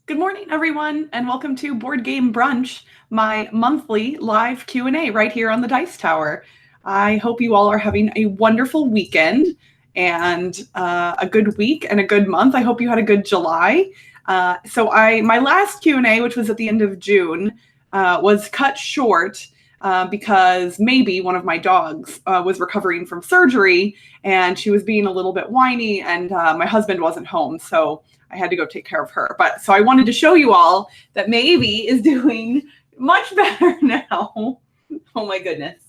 Good morning, everyone, and welcome to Board Game Brunch, my monthly live Q&A right here on the Dice Tower. I hope you all are having a wonderful weekend and a good week and a good month. I hope you had a good July. My last Q&A, which was at the end of June, was cut short because maybe one of my dogs was recovering from surgery and she was being a little bit whiny, and my husband wasn't home, so I had to go take care of her. So I wanted to show you all that Maybe is doing much better now. Oh my goodness.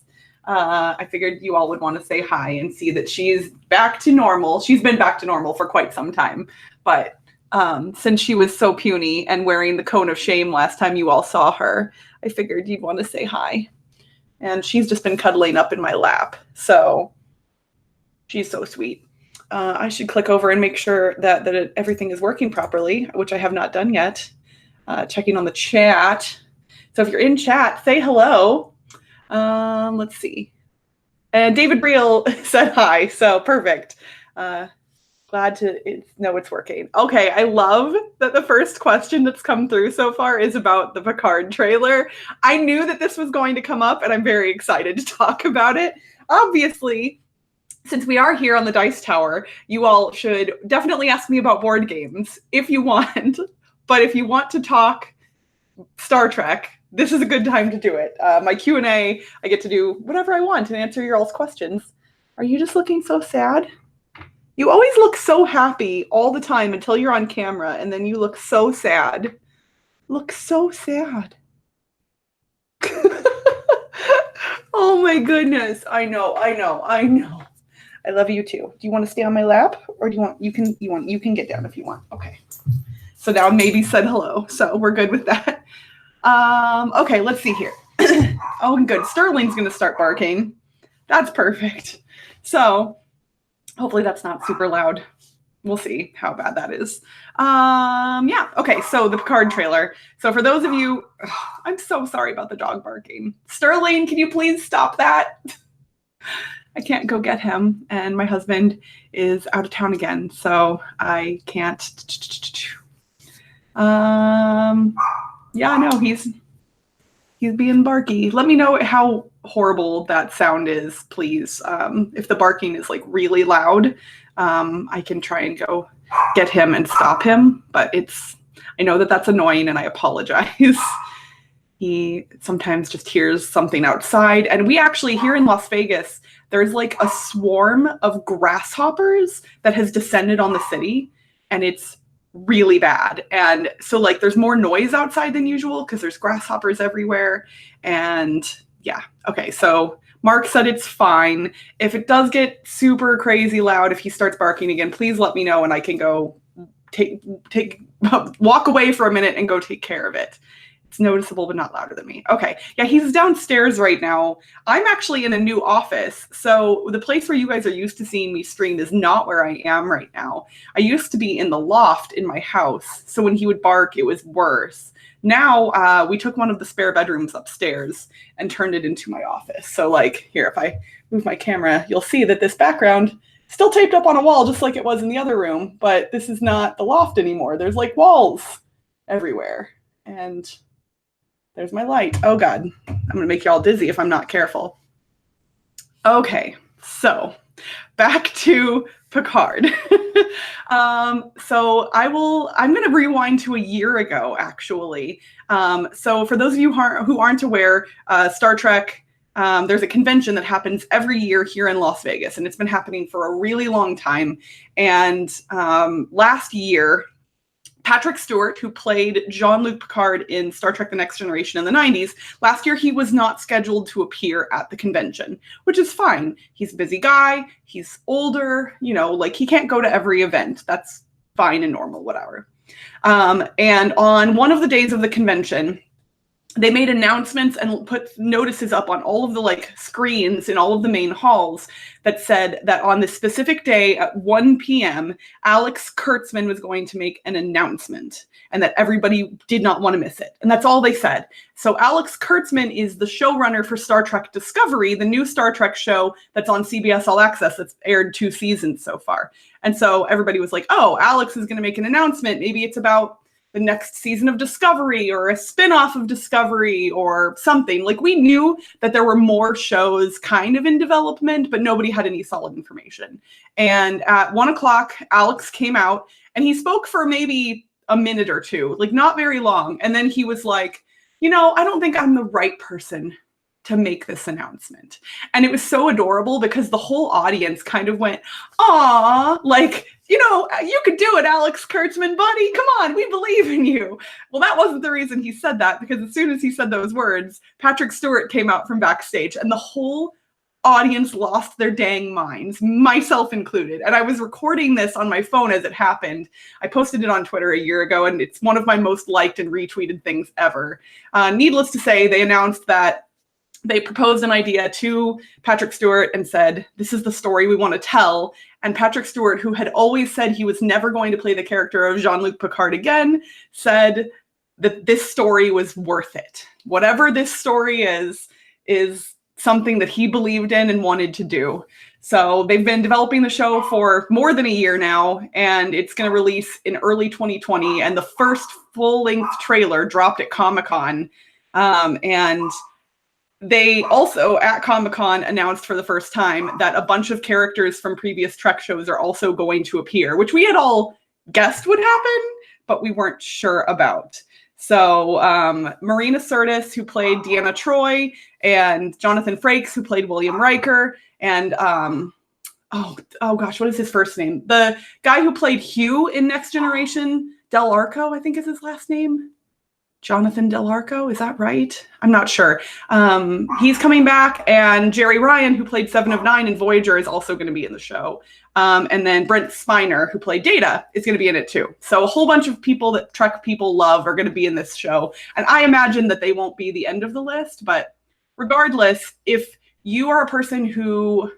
I figured you all would want to say hi and see that she's back to normal. She's been back to normal for quite some time, but since she was so puny and wearing the cone of shame last time you all saw her, I figured you'd want to say hi. And she's just been cuddling up in my lap, so she's so sweet. I should click over and make sure that everything is working properly, which I have not done yet. Checking on the chat. So if you're in chat, say hello. Let's see. And David Briel said hi, so perfect. Glad to know it's working. Okay, I love that the first question that's come through so far is about the Picard trailer. I knew that this was going to come up, and I'm very excited to talk about it. Obviously, since we are here on the Dice Tower, you all should definitely ask me about board games if you want. But if you want to talk Star Trek, this is a good time to do it. My Q&A, I get to do whatever I want and answer your all's questions. Are you just looking so sad? You always look so happy all the time until you're on camera, and then you look so sad. Look so sad. Oh my goodness. I know. I love you too. Do you want to stay on my lap, or do you can get down if you want. Okay. So now Maybe said hello, so we're good with that. Okay, let's see here. Oh, good. Sterling's going to start barking. That's perfect. So hopefully that's not super loud. We'll see how bad that is. Yeah. Okay. So the Picard trailer. So for those of you, I'm so sorry about the dog barking. Sterling, can you please stop that? I can't go get him, and my husband is out of town again, so I can't. Yeah, no, he's being barky. Let me know how horrible that sound is, please. If the barking is like really loud, I can try and go get him and stop him, but I know that that's annoying, and I apologize. He sometimes just hears something outside, and we actually, here in Las Vegas, there's like a swarm of grasshoppers that has descended on the city, and it's really bad. And so like there's more noise outside than usual because there's grasshoppers everywhere. And yeah, okay, so Mark said it's fine. If it does get super crazy loud, if he starts barking again, please let me know and I can go walk away for a minute and go take care of it. It's noticeable, but not louder than me. Okay. Yeah, he's downstairs right now. I'm actually in a new office. So the place where you guys are used to seeing me stream is not where I am right now. I used to be in the loft in my house. So when he would bark, it was worse. Now we took one of the spare bedrooms upstairs and turned it into my office. So like here, if I move my camera, you'll see that this background still taped up on a wall just like it was in the other room. But this is not the loft anymore. There's like walls everywhere. And there's my light. Oh, God. I'm going to make you all dizzy if I'm not careful. Okay, so back to Picard. I'm going to rewind to a year ago, actually. So for those of you who aren't aware, Star Trek, there's a convention that happens every year here in Las Vegas, and it's been happening for a really long time. And last year, Patrick Stewart, who played Jean-Luc Picard in Star Trek The Next Generation in the 90s, last year he was not scheduled to appear at the convention, which is fine. He's a busy guy. He's older. Like he can't go to every event. That's fine and normal, whatever. And on one of the days of the convention, they made announcements and put notices up on all of the screens in all of the main halls that said that on this specific day at 1 p.m., Alex Kurtzman was going to make an announcement and that everybody did not want to miss it. And that's all they said. So Alex Kurtzman is the showrunner for Star Trek Discovery, the new Star Trek show that's on CBS All Access that's aired 2 seasons so far. And so everybody was like, oh, Alex is going to make an announcement. Maybe it's about the next season of Discovery or a spin-off of Discovery or something. Like, we knew that there were more shows kind of in development, but nobody had any solid information. And at 1:00, Alex came out and he spoke for maybe a minute or two, like not very long. And then he was like, I don't think I'm the right person to make this announcement. And it was so adorable because the whole audience kind of went, "Aw, like, you could do it, Alex Kurtzman, buddy. Come on, we believe in you." Well, that wasn't the reason he said that, because as soon as he said those words, Patrick Stewart came out from backstage and the whole audience lost their dang minds, myself included. And I was recording this on my phone as it happened. I posted it on Twitter a year ago, and it's one of my most liked and retweeted things ever. Needless to say, they announced that they proposed an idea to Patrick Stewart and said, "This is the story we want to tell." And Patrick Stewart, who had always said he was never going to play the character of Jean-Luc Picard again, said that this story was worth it. Whatever this story is something that he believed in and wanted to do. So they've been developing the show for more than a year now, and it's going to release in early 2020. And the first full-length trailer dropped at Comic-Con. And they also, at Comic-Con, announced for the first time that a bunch of characters from previous Trek shows are also going to appear, which we had all guessed would happen, but we weren't sure about. So Marina Sirtis, who played Deanna Troi, and Jonathan Frakes, who played William Riker, and oh gosh, what is his first name? The guy who played Hugh in Next Generation, Del Arco, I think is his last name. Jonathan Del Arco, is that right? I'm not sure. He's coming back, and Jerry Ryan, who played Seven of Nine in Voyager, is also going to be in the show. And then Brent Spiner, who played Data, is going to be in it too. So a whole bunch of people that Trek people love are going to be in this show. And I imagine that they won't be the end of the list, but regardless, if you are a person who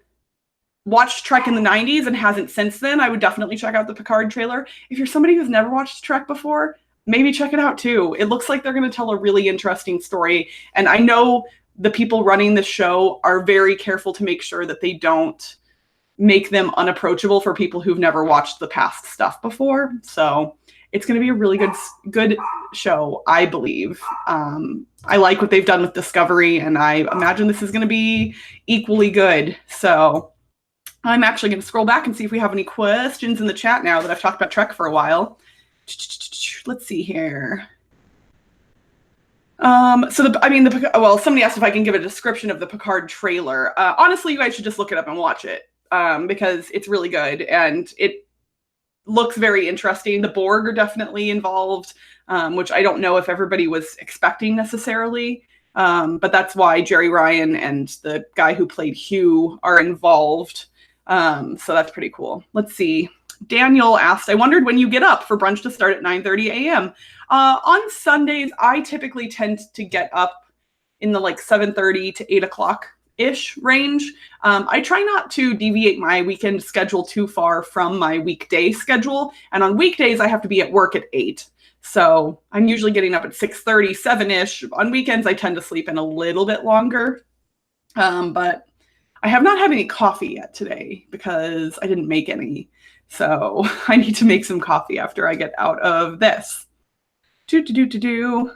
watched Trek in the 90s and hasn't since then, I would definitely check out the Picard trailer. If you're somebody who's never watched Trek before, maybe check it out too. It looks like they're going to tell a really interesting story. And I know the people running the show are very careful to make sure that they don't make them unapproachable for people who've never watched the past stuff before. So it's going to be a really good show, I believe. I like what they've done with Discovery, and I imagine this is going to be equally good. So I'm actually going to scroll back and see if we have any questions in the chat now that I've talked about Trek for a while. Let's see here. Somebody asked if I can give a description of the Picard trailer. Honestly, you guys should just look it up and watch it because it's really good and it looks very interesting. The Borg are definitely involved, which I don't know if everybody was expecting necessarily, but that's why Jerry Ryan and the guy who played Hugh are involved. So that's pretty cool. Let's see. Daniel asked, "I wondered when you get up for brunch to start at 9:30 a.m. On Sundays, I typically tend to get up in the 7:30 to 8 o'clock-ish range. I try not to deviate my weekend schedule too far from my weekday schedule. And on weekdays, I have to be at work at 8. So I'm usually getting up at 6:30, 7-ish. On weekends, I tend to sleep in a little bit longer. But I have not had any coffee yet today because I didn't make any. So I need to make some coffee after I get out of this. All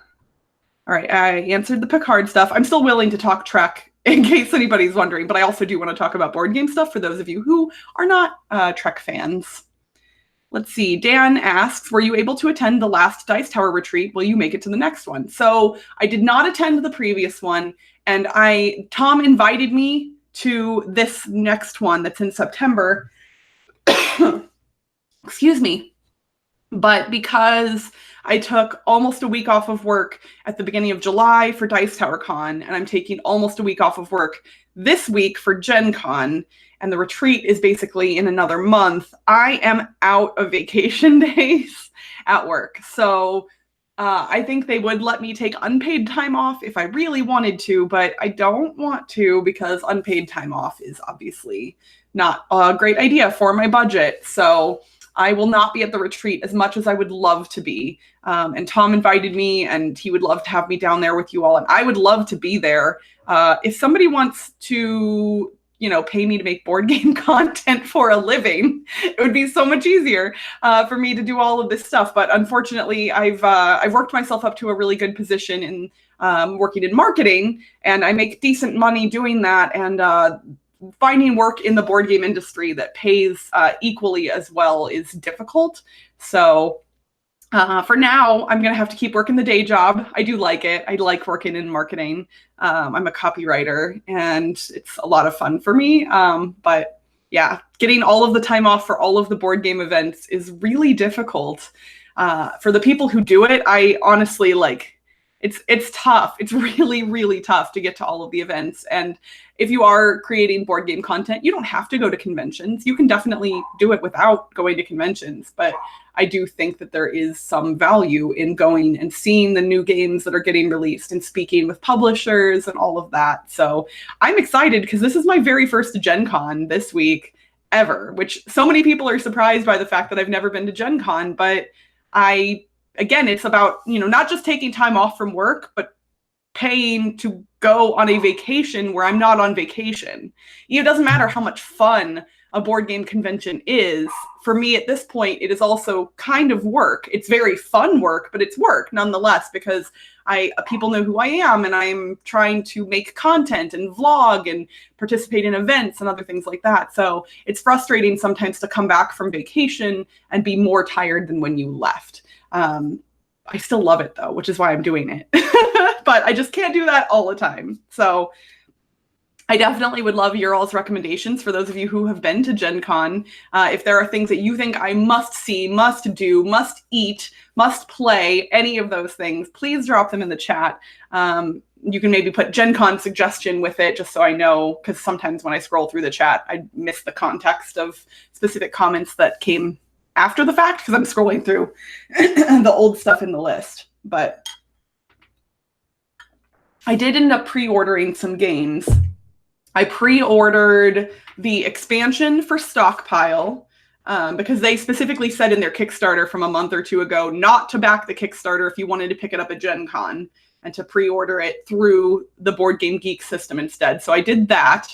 right, I answered the Picard stuff. I'm still willing to talk Trek in case anybody's wondering, but I also do want to talk about board game stuff for those of you who are not Trek fans. Let's see. Dan asks, "Were you able to attend the last Dice Tower retreat? Will you make it to the next one?" So I did not attend the previous one, and Tom invited me to this next one that's in September. Excuse me. But because I took almost a week off of work at the beginning of July for Dice Tower Con, and I'm taking almost a week off of work this week for GenCon, and the retreat is basically in another month, I am out of vacation days at work. So I think they would let me take unpaid time off if I really wanted to, but I don't want to because unpaid time off is obviously not a great idea for my budget. So I will not be at the retreat as much as I would love to be. And Tom invited me, and he would love to have me down there with you all. And I would love to be there. If somebody wants to pay me to make board game content for a living, it would be so much easier for me to do all of this stuff. But unfortunately, I've worked myself up to a really good position in working in marketing, and I make decent money doing that. And finding work in the board game industry that pays equally as well is difficult. So for now, I'm going to have to keep working the day job. I do like it. I like working in marketing. I'm a copywriter, and it's a lot of fun for me. But yeah, getting all of the time off for all of the board game events is really difficult. For the people who do it, I honestly it's tough. It's really, really tough to get to all of the events. And if you are creating board game content, you don't have to go to conventions. You can definitely do it without going to conventions. But I do think that there is some value in going and seeing the new games that are getting released and speaking with publishers and all of that. So I'm excited because this is my very first GenCon this week ever, which so many people are surprised by the fact that I've never been to GenCon. But again, it's about, not just taking time off from work, but paying to go on a vacation where I'm not on vacation. It doesn't matter how much fun a board game convention is. For me at this point, it is also kind of work. It's very fun work, but it's work nonetheless, because people know who I am, and I'm trying to make content and vlog and participate in events and other things like that. So it's frustrating sometimes to come back from vacation and be more tired than when you left. I still love it though, which is why I'm doing it. But I just can't do that all the time. So I definitely would love your all's recommendations for those of you who have been to GenCon. If there are things that you think I must see, must do, must eat, must play, any of those things, please drop them in the chat. You can maybe put GenCon suggestion with it just so I know, because sometimes when I scroll through the chat, I miss the context of specific comments that came after the fact because I'm scrolling through the old stuff in the list. But I did end up pre-ordering some games. I pre-ordered the expansion for Stockpile because they specifically said in their Kickstarter from a month or two ago not to back the Kickstarter if you wanted to pick it up at GenCon, and to pre-order it through the Board Game Geek system instead. So I did that.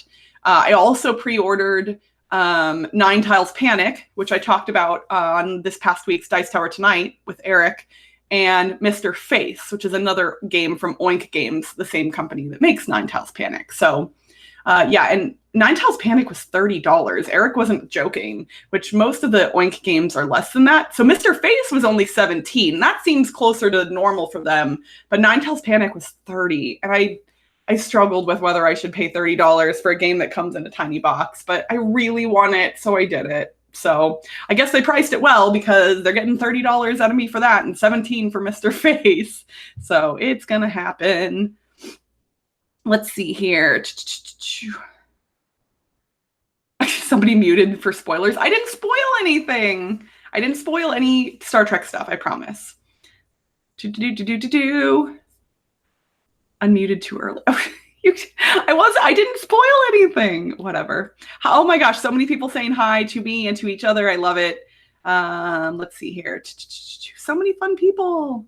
I also pre-ordered Nine Tiles Panic, which I talked about on this past week's Dice Tower Tonight with Eric, and Mr. Face, which is another game from Oink Games, the same company that makes Nine Tiles Panic. So and Nine Tiles Panic was $30. Eric wasn't joking, which most of the Oink games are less than that. So Mr. Face was only $17. That seems closer to normal for them. But Nine Tiles Panic was $30. And I struggled with whether I should pay $30 for a game that comes in a tiny box. But I really want it, so I did it. So I guess they priced it well because they're getting $30 out of me for that and $17 for Mr. Face. So it's going to happen. Let's see here. Somebody muted for spoilers. I didn't spoil anything. I didn't spoil any Star Trek stuff, I promise. Unmuted too early. I didn't spoil anything. Whatever. Oh my gosh, so many people saying hi to me and to each other. I love it. Let's see here. So many fun people.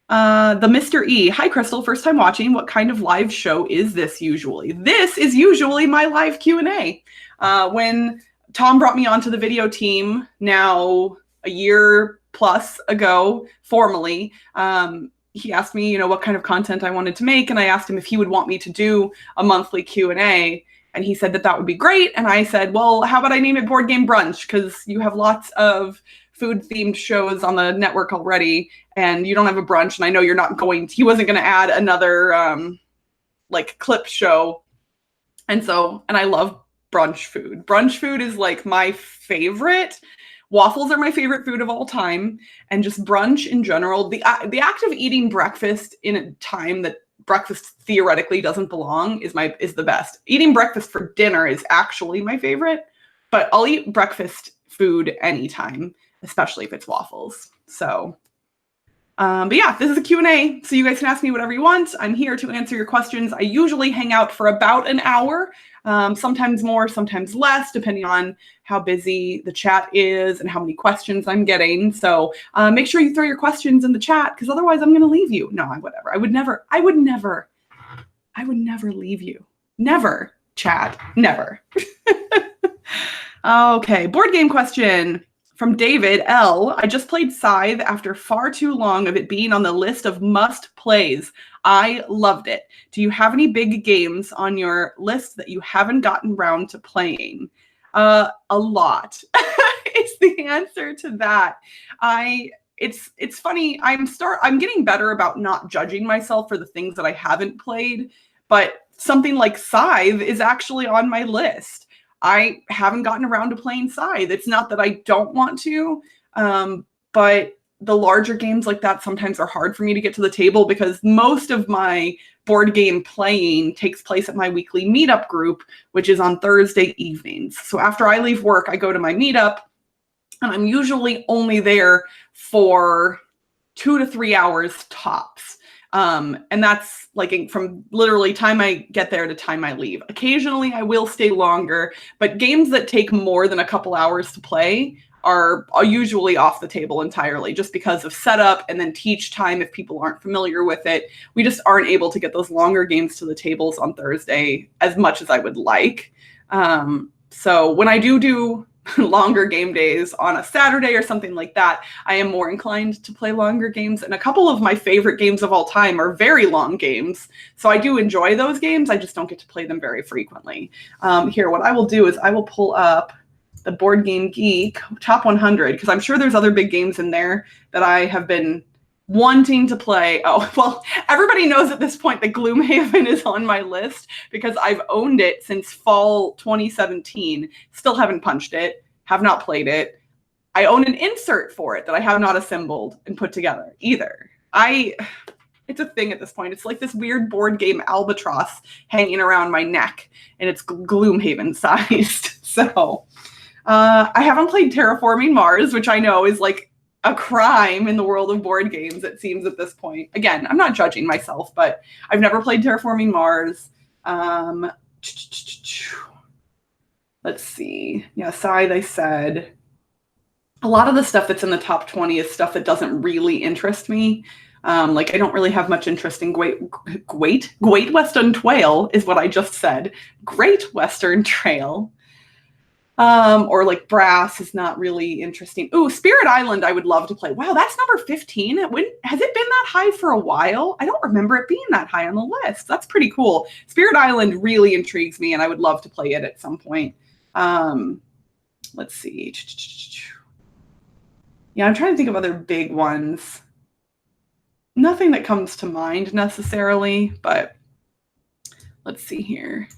The Mr. E. Hi, Crystal. First time watching. What kind of live show is this usually? This is usually my live Q&A. When Tom brought me onto the video team now a year plus ago, formally, he asked me, what kind of content I wanted to make. And I asked him if he would want me to do a monthly Q&A. And he said that would be great. And I said, well, how about I name it Board Game Brunch? Because you have lots of food-themed shows on the network already, and you don't have a brunch, and I know you're not going to, he wasn't going to add another clip show. And I love brunch food. Brunch food is like my favorite. Waffles are my favorite food of all time, and just brunch in general. The act of eating breakfast in a time that breakfast theoretically doesn't belong is the best. Eating breakfast for dinner is actually my favorite, but I'll eat breakfast food anytime, especially if it's waffles. So, but yeah, this is a Q&A, so you guys can ask me whatever you want. I'm here to answer your questions. I usually hang out for about an hour, sometimes more, sometimes less, depending on how busy the chat is and how many questions I'm getting. So make sure you throw your questions in the chat, because otherwise I'm going to leave you. No, whatever. I would never leave you. Never. chat. Never. Okay, board game question from David L. I just played Scythe after far too long of it being on the list of must plays. I loved it. Do you have any big games on your list that you haven't gotten around to playing? A lot is the answer to that. It's funny. I'm getting better about not judging myself for the things that I haven't played, but something like Scythe is actually on my list. I haven't gotten around to playing Scythe. It's not that I don't want to, but the larger games like that sometimes are hard for me to get to the table because most of my board game playing takes place at my weekly meetup group, which is on Thursday evenings. So after I leave work, I go to my meetup, and I'm usually only there for 2 to 3 hours tops. And that's like from literally time I get there to time I leave. Occasionally I will stay longer, but games that take more than a couple hours to play are usually off the table entirely just because of setup and then teach time if people aren't familiar with it. We just aren't able to get those longer games to the tables on Thursday as much as I would like. So when I do longer game days on a Saturday or something like that, I am more inclined to play longer games. And a couple of my favorite games of all time are very long games. So I do enjoy those games. I just don't get to play them very frequently. Here, what I will do is I will pull up the Board Game Geek Top 100, because I'm sure there's other big games in there that I have been wanting to play. Oh, well, everybody knows at this point that Gloomhaven is on my list because I've owned it since fall 2017. Still haven't punched it, have not played it. I own an insert for it that I have not assembled and put together either. It's a thing at this point. It's like this weird board game albatross hanging around my neck, and it's Gloomhaven sized. So I haven't played Terraforming Mars, which I know is like a crime in the world of board games, it seems at this point. Again, I'm not judging myself, but I've never played Terraforming Mars. Let's see. Yeah, Scythe, I said. A lot of the stuff that's in the top 20 is stuff that doesn't really interest me. Like I don't really have much interest in Great Western Trail is what I just said. Great Western Trail. Or like Brass is not really interesting. Ooh, Spirit Island I would love to play. Wow, that's number 15. Has it been that high for a while? I don't remember it being that high on the list. That's pretty cool. Spirit Island really intrigues me, and I would love to play it at some point. Let's see. Yeah, I'm trying to think of other big ones. Nothing that comes to mind necessarily, but let's see here.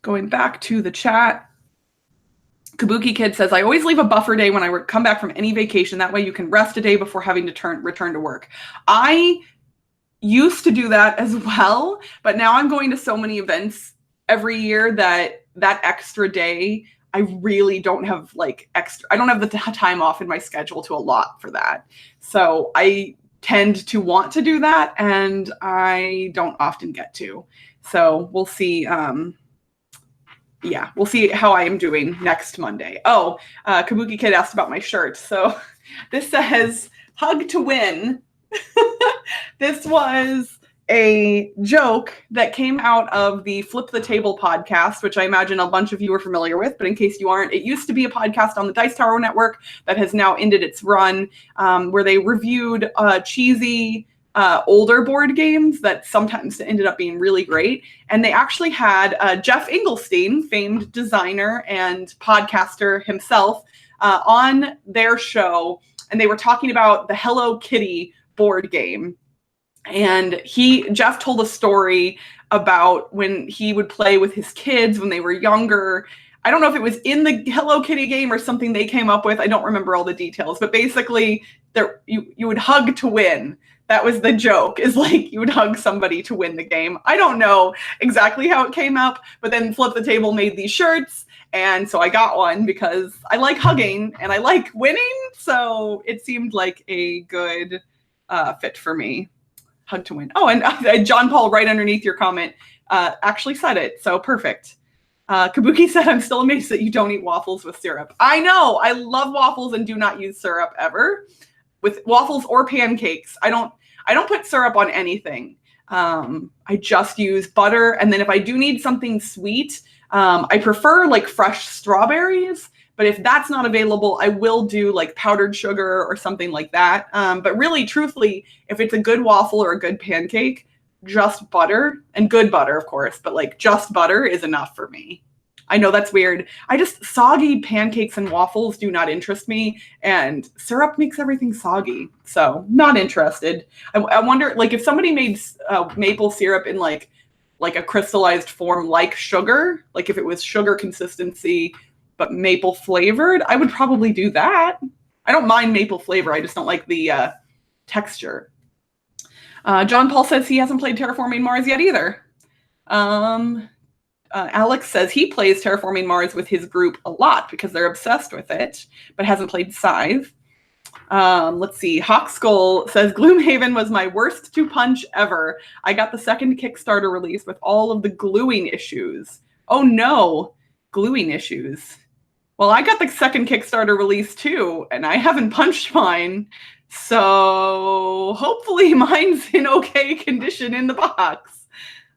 Going back to the chat, Kabuki Kid says, I always leave a buffer day when I come back from any vacation. That way you can rest a day before having to return to work. I used to do that as well, but now I'm going to so many events every year that extra day, I really don't have I don't have the time off in my schedule to allot for that. So I tend to want to do that, and I don't often get to. So we'll see. Yeah, we'll see how I am doing next Monday. Oh, Kabuki Kid asked about my shirt. So this says, hug to win. This was a joke that came out of the Flip the Table podcast, which I imagine a bunch of you are familiar with. But in case you aren't, it used to be a podcast on the Dice Tower Network that has now ended its run, where they reviewed cheesy older board games that sometimes ended up being really great. And they actually had Jeff Engelstein, famed designer and podcaster himself, on their show. And they were talking about the Hello Kitty board game. And Jeff told a story about when he would play with his kids when they were younger. I don't know if it was in the Hello Kitty game or something they came up with. I don't remember all the details, but basically you would hug to win. That was the joke, is like you would hug somebody to win the game. I don't know exactly how it came up, but then Flip the Table made these shirts. And so I got one because I like hugging and I like winning. So it seemed like a good fit for me. Hug to win. Oh, and John Paul, right underneath your comment, actually said it. So perfect. Kabuki said, I'm still amazed that you don't eat waffles with syrup. I know. I love waffles and do not use syrup ever. With waffles or pancakes, I don't put syrup on anything. I just use butter. And then if I do need something sweet, I prefer like fresh strawberries. But if that's not available, I will do like powdered sugar or something like that. But really, truthfully, if it's a good waffle or a good pancake, just butter, and good butter, of course, but like just butter is enough for me. I know that's weird. Soggy pancakes and waffles do not interest me, and syrup makes everything soggy. So not interested. I wonder, like, if somebody made maple syrup in like a crystallized form, like sugar, like if it was sugar consistency, but maple flavored, I would probably do that. I don't mind maple flavor. I just don't like the texture. John Paul says he hasn't played Terraforming Mars yet either. Alex says he plays Terraforming Mars with his group a lot because they're obsessed with it, but hasn't played Scythe. Let's see. Hawkskull says Gloomhaven was my worst to punch ever. I got the second Kickstarter release with all of the gluing issues. Oh no, gluing issues. Well, I got the second Kickstarter release too, and I haven't punched mine. So hopefully mine's in okay condition in the box.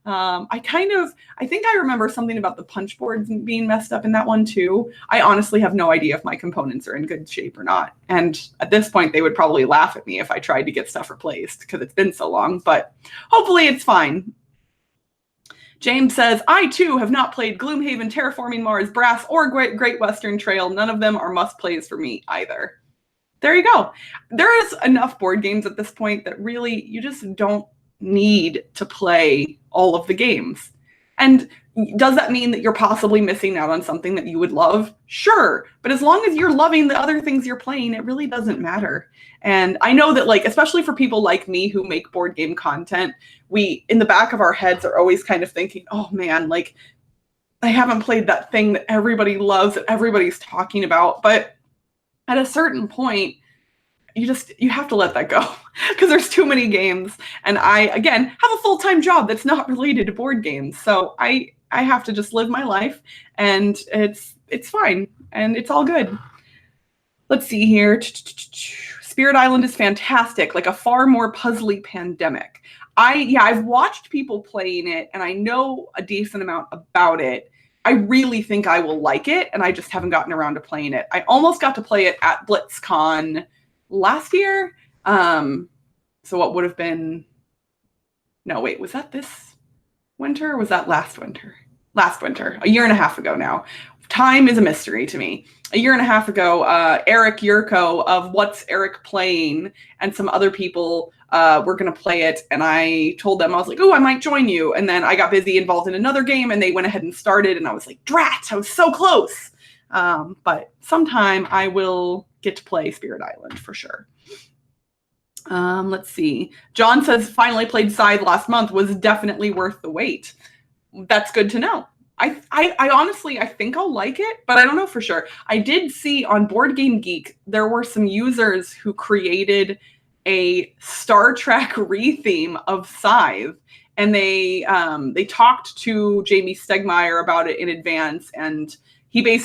I think I remember something about the punch boards being messed up in that one too. I honestly have no idea if my components are in good shape or not. And at this point, they would probably laugh at me if I tried to get stuff replaced because it's been so long, but hopefully it's fine. James says, I too have not played Gloomhaven, Terraforming Mars, Brass, or Great Western Trail. None of them are must-plays for me either. There you go. There is enough board games at this point that really you just don't need to play all of the games. And does that mean that you're possibly missing out on something that you would love? Sure. But as long as you're loving the other things you're playing, it really doesn't matter. And I know that, like, especially for people like me who make board game content, we, in the back of our heads, are always kind of thinking, oh man, like, I haven't played that thing that everybody loves, that everybody's talking about. But at a certain point, you have to let that go because there's too many games. And I, again, have a full-time job that's not related to board games. So I have to just live my life, and it's fine and it's all good. Let's see here. Spirit Island is fantastic, like a far more puzzly Pandemic. I've watched people playing it and I know a decent amount about it. I really think I will like it, and I just haven't gotten around to playing it. I almost got to play it at BlitzCon last year. So what would have been, no, wait, was that this winter or was that last winter? Last winter, a year and a half ago now. Time is a mystery to me. A year and a half ago, Eric Yurko of What's Eric Playing and some other people were going to play it. And I told them, I was like, oh, I might join you. And then I got busy involved in another game and they went ahead and started. And I was like, drat, I was so close. But sometime I will get to play Spirit Island for sure. Let's see. John says finally played Scythe last month, was definitely worth the wait. That's good to know. I honestly, I think I'll like it, but I don't know for sure. I did see on Board Game Geek, there were some users who created a Star Trek re-theme of Scythe, and they talked to Jamie Stegmaier about it in advance, and he gave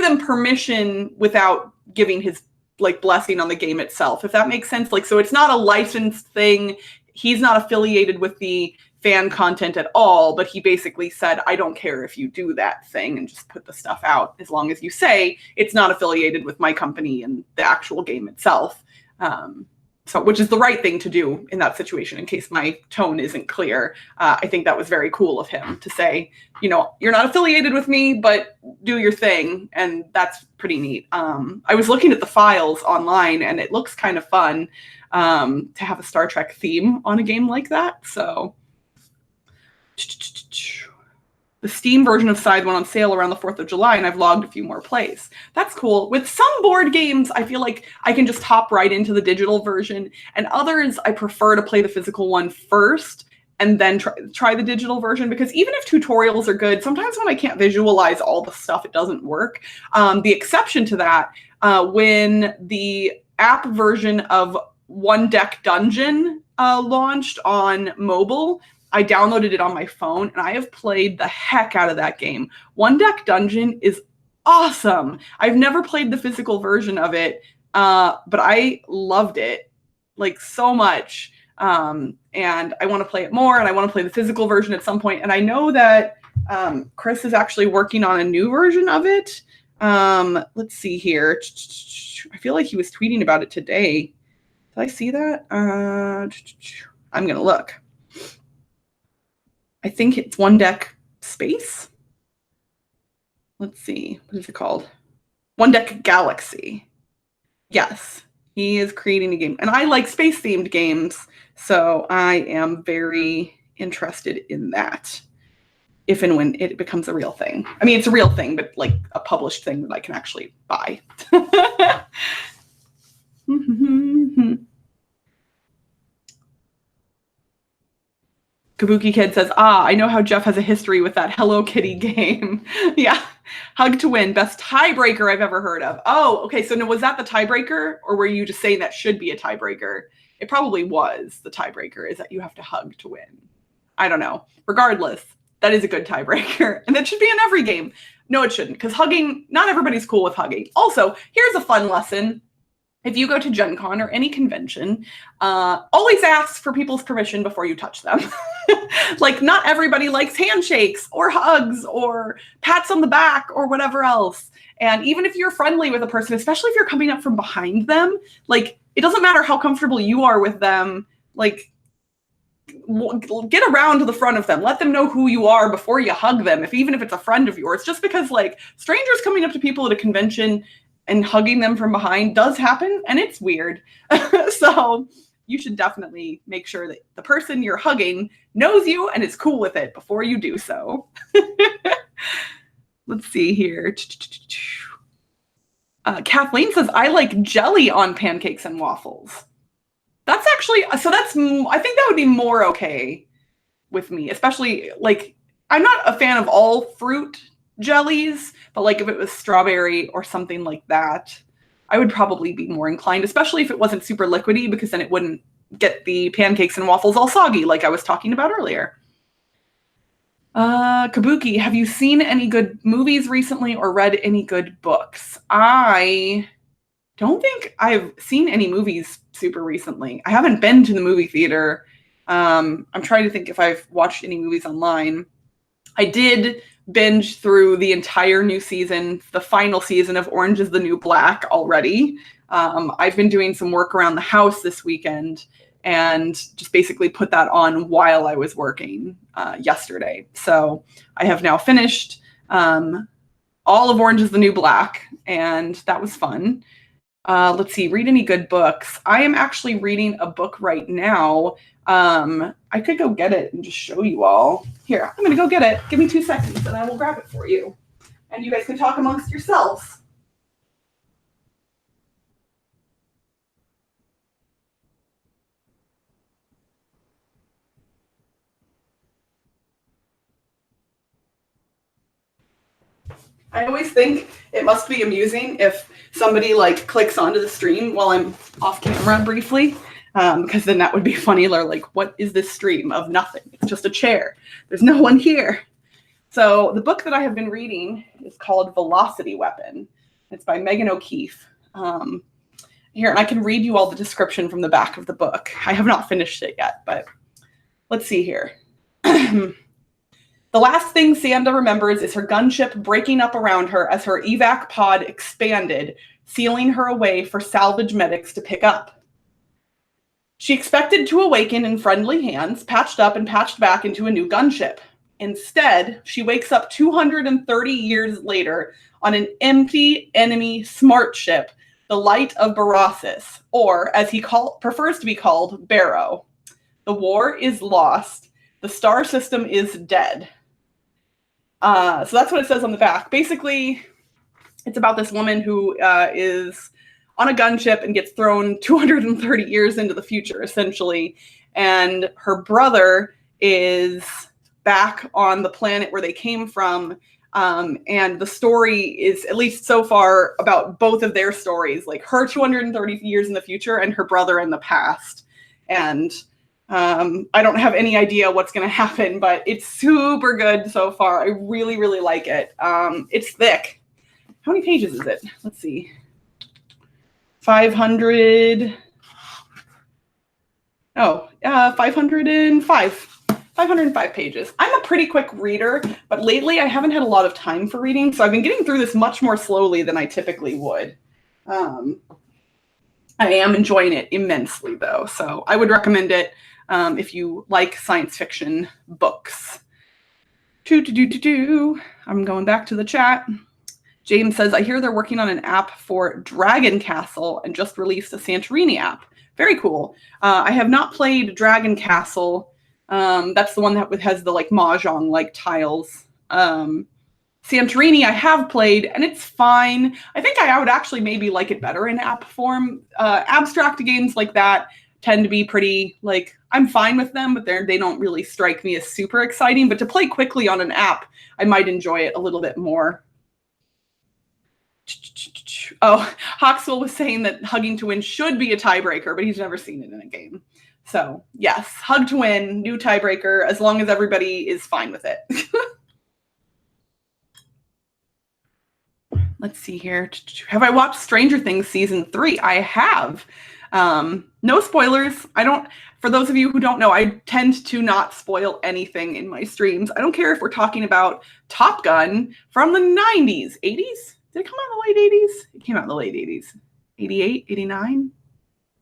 them permission without giving his like blessing on the game itself, if that makes sense. Like, so it's not a licensed thing. He's not affiliated with the fan content at all, but he basically said, I don't care if you do that thing and just put the stuff out, as long as you say it's not affiliated with my company and the actual game itself. So, which is the right thing to do in that situation, in case my tone isn't clear. I think that was very cool of him to say, you know, you're not affiliated with me, but do your thing. And that's pretty neat. I was looking at the files online and it looks kind of fun to have a Star Trek theme on a game like that. So the Steam version of Scythe went on sale around the 4th of July, and I've logged a few more plays. That's cool. With some board games, I feel like I can just hop right into the digital version, and others, I prefer to play the physical one first and then try the digital version, because even if tutorials are good, sometimes when I can't visualize all the stuff, it doesn't work. The exception to that, when the app version of One Deck Dungeon launched on mobile, I downloaded it on my phone, and I have played the heck out of that game. One Deck Dungeon is awesome. I've never played the physical version of it, but I loved it like so much. And I want to play it more, and I want to play the physical version at some point. And I know that Chris is actually working on a new version of it. Let's see here. I feel like he was tweeting about it today. Did I see that? I'm going to look. I think it's One Deck Space. Let's see. What is it called? One Deck Galaxy. Yes, he is creating a game. And I like space-themed games, so I am very interested in that. If and when it becomes a real thing. I mean, it's a real thing, but like a published thing that I can actually buy. Kabuki Kid says, I know how Jeff has a history with that Hello Kitty game. Yeah. Hug to win. Best tiebreaker I've ever heard of. Oh, okay. So was that the tiebreaker, or were you just saying that should be a tiebreaker? It probably was the tiebreaker, is that you have to hug to win. I don't know. Regardless, that is a good tiebreaker. And that should be in every game. No, it shouldn't, because hugging, not everybody's cool with hugging. Also, here's a fun lesson. If you go to GenCon or any convention, always ask for people's permission before you touch them. Like, not everybody likes handshakes or hugs or pats on the back or whatever else. And even if you're friendly with a person, especially if you're coming up from behind them, like, it doesn't matter how comfortable you are with them. Like, get around to the front of them. Let them know who you are before you hug them, even if it's a friend of yours. Just because, like, strangers coming up to people at a convention and hugging them from behind does happen, and it's weird. So you should definitely make sure that the person you're hugging knows you and is cool with it before you do so. Let's see here. Kathleen says, I like jelly on pancakes and waffles. That's actually, I think that would be more okay with me, especially, like, I'm not a fan of all fruit jellies, but like if it was strawberry or something like that, I would probably be more inclined, especially if it wasn't super liquidy, because then it wouldn't get the pancakes and waffles all soggy like I was talking about earlier. Kabuki, have you seen any good movies recently or read any good books? I don't think I've seen any movies super recently. I haven't been to the movie theater. I'm trying to think if I've watched any movies online. I did binge through the entire new season, the final season of Orange is the New Black already. I've been doing some work around the house this weekend and just basically put that on while I was working yesterday. So I have now finished all of Orange is the New Black, and that was fun. Let's see, read any good books. I am actually reading a book right now. I could go get it and just show you all. Here, I'm going to go get it. Give me 2 seconds and I will grab it for you. And you guys can talk amongst yourselves. I always think it must be amusing if somebody like clicks onto the stream while I'm off camera briefly. Because then that would be funny. They're like, what is this stream of nothing? It's just a chair. There's no one here. So the book that I have been reading is called Velocity Weapon. It's by Megan O'Keefe. Here, and I can read you all the description from the back of the book. I have not finished it yet, but let's see here. The last thing Sanda remembers is her gunship breaking up around her as her evac pod expanded, sealing her away for salvage medics to pick up. She expected to awaken in friendly hands, patched up and patched back into a new gunship. Instead, she wakes up 230 years later on an empty enemy smart ship, the Light of Barassus, or as he prefers to be called, Barrow. The war is lost. The star system is dead. So that's what it says on the back. Basically, it's about this woman who is on a gunship and gets thrown 230 years into the future, essentially. And her brother is back on the planet where they came from. And the story is, at least so far, about both of their stories, like her 230 years in the future and her brother in the past. And I don't have any idea what's going to happen, but it's super good so far. I really, really like it. It's thick. How many pages is it? Let's see. 500. 505 pages. I'm a pretty quick reader, but lately I haven't had a lot of time for reading, so I've been getting through this much more slowly than I typically would. I am enjoying it immensely, though, so I would recommend it if you like science fiction books. I'm going back to the chat. James says, I hear they're working on an app for Dragon Castle and just released a Santorini app. Very cool. I have not played Dragon Castle. That's the one that has the like mahjong like tiles. Santorini I have played, and it's fine. I think I would actually maybe like it better in app form. Abstract games like that tend to be pretty, like, I'm fine with them, but they don't really strike me as super exciting. But to play quickly on an app, I might enjoy it a little bit more. Oh, Hawkswell was saying that hugging to win should be a tiebreaker, but he's never seen it in a game. So, yes, hug to win, new tiebreaker, as long as everybody is fine with it. Let's see here. Have I watched Stranger Things season 3? I have. No spoilers. For those of you who don't know, I tend to not spoil anything in my streams. I don't care if we're talking about Top Gun from the 90s, 80s? Did it come out in the late 80s? It came out in the late 80s. 88, 89?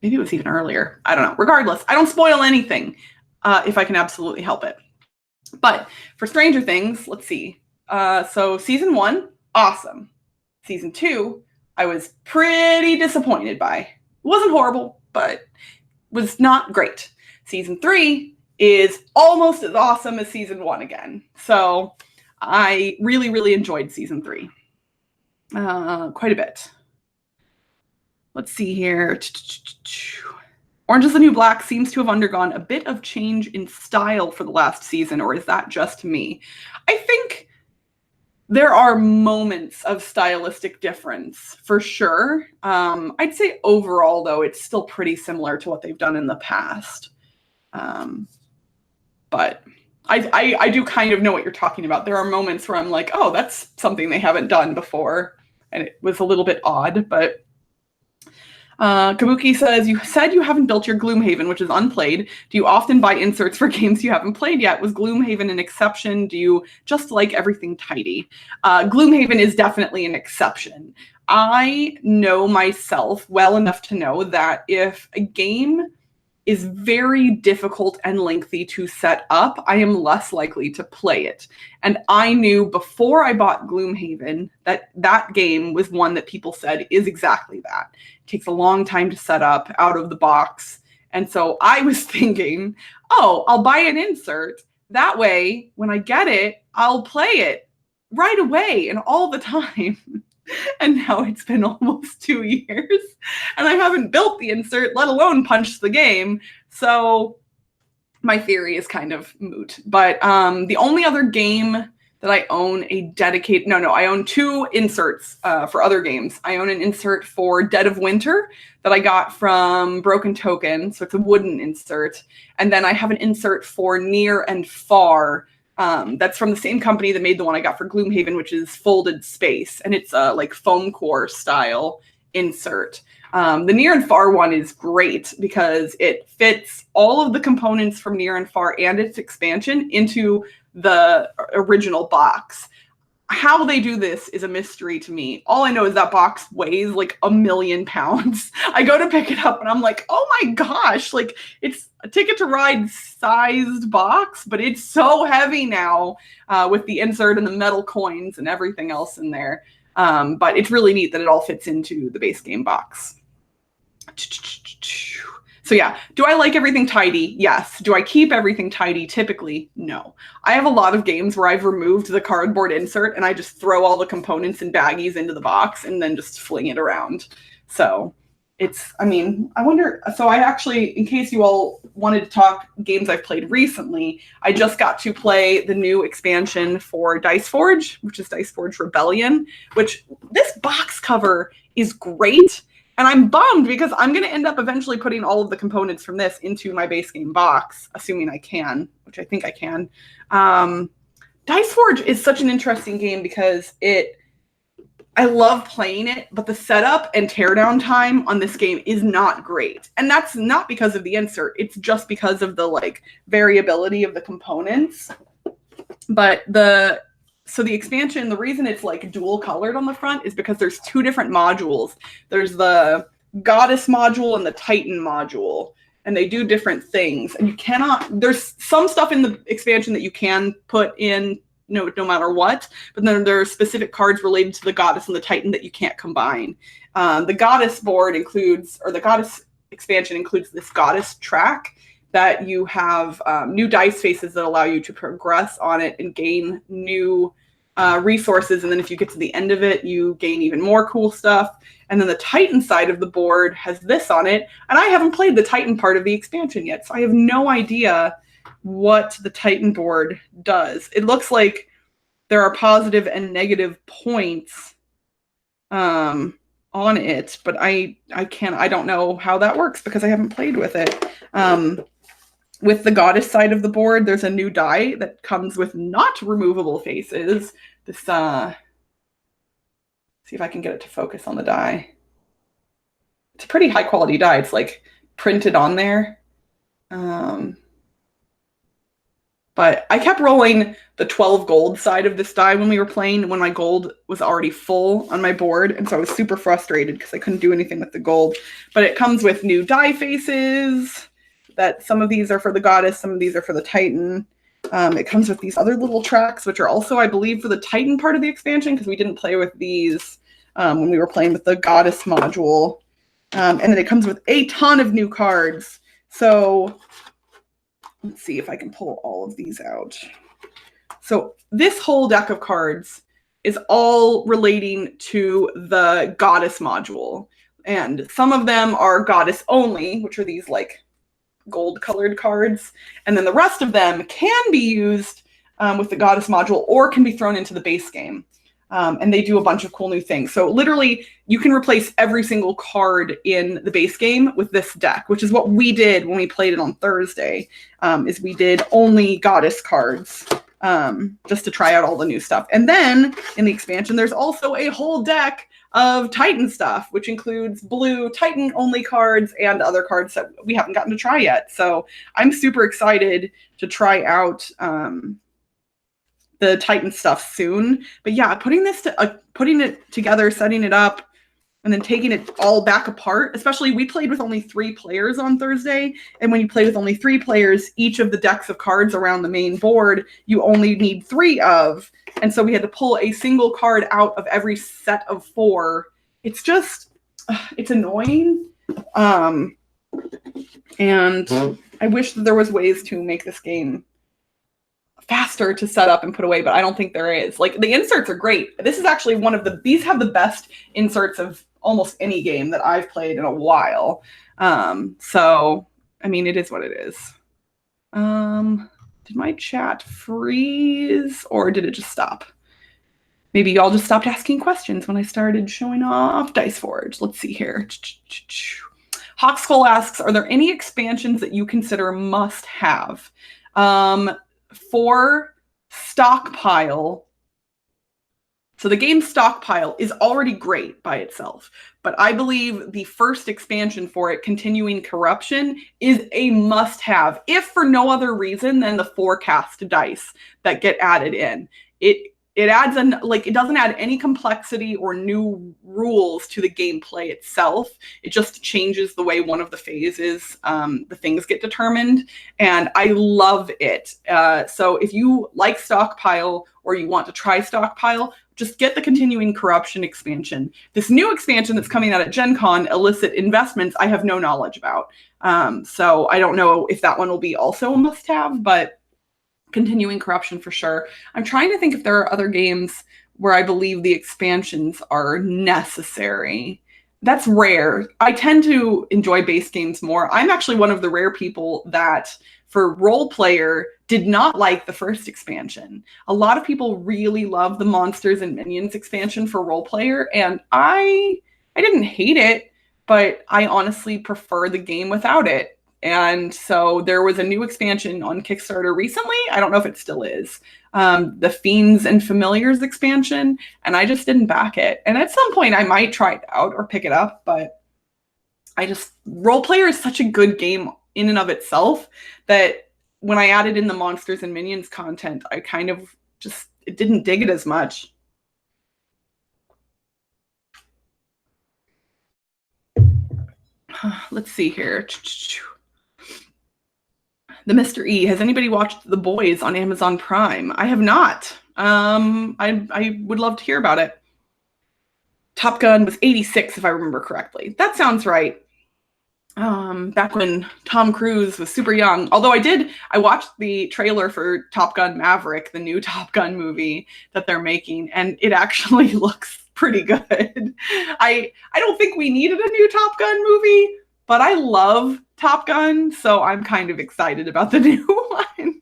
Maybe it was even earlier. I don't know. Regardless, I don't spoil anything if I can absolutely help it. But for Stranger Things, let's see. So season 1, awesome. Season 2, I was pretty disappointed by. It wasn't horrible, but was not great. Season 3 is almost as awesome as season 1 again. So I really, really enjoyed season 3. Quite a bit. Let's see here. Orange is the New Black seems to have undergone a bit of change in style for the last season, or is that just me? I think there are moments of stylistic difference for sure. I'd say overall, though, it's still pretty similar to what they've done in the past. But I do kind of know what you're talking about. There are moments where I'm like, oh, that's something they haven't done before. And it was a little bit odd, but Kabuki says, you said you haven't built your Gloomhaven, which is unplayed. Do you often buy inserts for games you haven't played yet? Was Gloomhaven an exception? Do you just like everything tidy? Gloomhaven is definitely an exception. I know myself well enough to know that if a game is very difficult and lengthy to set up, I am less likely to play it. And I knew before I bought Gloomhaven that that game was one that people said is exactly that. It takes a long time to set up out of the box. And so I was thinking, oh, I'll buy an insert. That way, when I get it, I'll play it right away and all the time. And now it's been almost 2 years and I haven't built the insert, let alone punched the game. So my theory is kind of moot. But the only other game that I own I own 2 inserts for other games. I own an insert for Dead of Winter that I got from Broken Token. So it's a wooden insert. And then I have an insert for Near and Far. That's from the same company that made the one I got for Gloomhaven, which is Folded Space, and it's a like foam core style insert. The Near and Far one is great because it fits all of the components from Near and Far and its expansion into the original box. How they do this is a mystery to me. All I know is that box weighs like 1,000,000 pounds. I go to pick it up and I'm like, oh my gosh, like it's a Ticket to Ride sized box, but it's so heavy now with the insert and the metal coins and everything else in there. But it's really neat that it all fits into the base game box. So yeah, do I like everything tidy? Yes. Do I keep everything tidy? Typically, no. I have a lot of games where I've removed the cardboard insert and I just throw all the components and baggies into the box and then just fling it around. So I wonder, so I actually, in case you all wanted to talk games I've played recently, I just got to play the new expansion for Dice Forge, which is Dice Forge Rebellion, which this box cover is great. And I'm bummed because I'm going to end up eventually putting all of the components from this into my base game box, assuming I can, which I think I can. Dice Forge is such an interesting game because it I love playing it, but the setup and teardown time on this game is not great. And that's not because of the insert. It's just because of the like variability of the components. But the expansion, the reason it's like dual colored on the front is because there's two different modules. There's the Goddess module and the Titan module, and they do different things. And you cannot, there's some stuff in the expansion that you can put in no matter what, but then there are specific cards related to the Goddess and the Titan that you can't combine. The Goddess board includes, or the Goddess expansion includes this Goddess track that you have new dice faces that allow you to progress on it and gain new resources. And then if you get to the end of it, you gain even more cool stuff. And then the Titan side of the board has this on it. And I haven't played the Titan part of the expansion yet, so I have no idea what the Titan board does. It looks like there are positive and negative points on it, but I don't know how that works because I haven't played with it. With the Goddess side of the board, there's a new die that comes with not removable faces. This see if I can get it to focus on the die. It's a pretty high quality die. It's like printed on there. But I kept rolling the 12 gold side of this die when we were playing, when my gold was already full on my board. And so I was super frustrated because I couldn't do anything with the gold. But it comes with new die faces. That some of these are for the Goddess, some of these are for the Titan. It comes with these other little tracks, which are also, I believe, for the Titan part of the expansion, because we didn't play with these when we were playing with the Goddess module. And then it comes with a ton of new cards. So let's see if I can pull all of these out. So this whole deck of cards is all relating to the Goddess module. And some of them are Goddess only, which are these like gold colored cards. And then the rest of them can be used with the Goddess module or can be thrown into the base game. And they do a bunch of cool new things. So literally you can replace every single card in the base game with this deck, which is what we did when we played it on Thursday, is we did only Goddess cards just to try out all the new stuff. And then in the expansion, there's also a whole deck of Titan stuff, which includes blue Titan only cards and other cards that we haven't gotten to try yet. So I'm super excited to try out the Titan stuff soon. But yeah, putting it together, setting it up, and then taking it all back apart, especially we played with only 3 players on Thursday. And when you play with only 3 players, each of the decks of cards around the main board, you only need 3 of. And so we had to pull a single card out of every set of 4. It's just, it's annoying. And I wish that there was ways to make this game faster to set up and put away, but I don't think there is. Like, the inserts are great. This is actually these have the best inserts of almost any game that I've played in a while. So, I mean, it is what it is. Did my chat freeze or did it just stop? Maybe y'all just stopped asking questions when I started showing off Dice Forge. Let's see here. Hawkskull asks, are there any expansions that you consider must have? For Stockpile, so the game Stockpile is already great by itself, but I believe the first expansion for it, Continuing Corruption, is a must-have, if for no other reason than the forecast dice that get added in. It adds it doesn't add any complexity or new rules to the gameplay itself. It just changes the way one of the phases, the things get determined, and I love it. So if you like Stockpile or you want to try Stockpile, just get the Continuing Corruption expansion. This new expansion that's coming out at GenCon, Illicit Investments, I have no knowledge about. So I don't know if that one will be also a must-have, but Continuing Corruption for sure. I'm trying to think if there are other games where I believe the expansions are necessary. That's rare. I tend to enjoy base games more. I'm actually one of the rare people that, for role player, did not like the first expansion. A lot of people really love the Monsters and Minions expansion for role player, and I didn't hate it, but I honestly prefer the game without it. And so there was a new expansion on Kickstarter recently. I don't know if it still is. The Fiends and Familiars expansion, and I just didn't back it. And at some point I might try it out or pick it up, but Role Player is such a good game in and of itself that when I added in the Monsters and Minions content, I kind of just didn't dig it as much. Let's see here. The Mr. E. Has anybody watched The Boys on Amazon Prime? I have not. I would love to hear about it. Top Gun was 86, if I remember correctly. That sounds right. Back when Tom Cruise was super young. Although I watched the trailer for Top Gun Maverick, the new Top Gun movie that they're making, and it actually looks pretty good. I don't think we needed a new Top Gun movie, but I love Top Gun, so I'm kind of excited about the new one.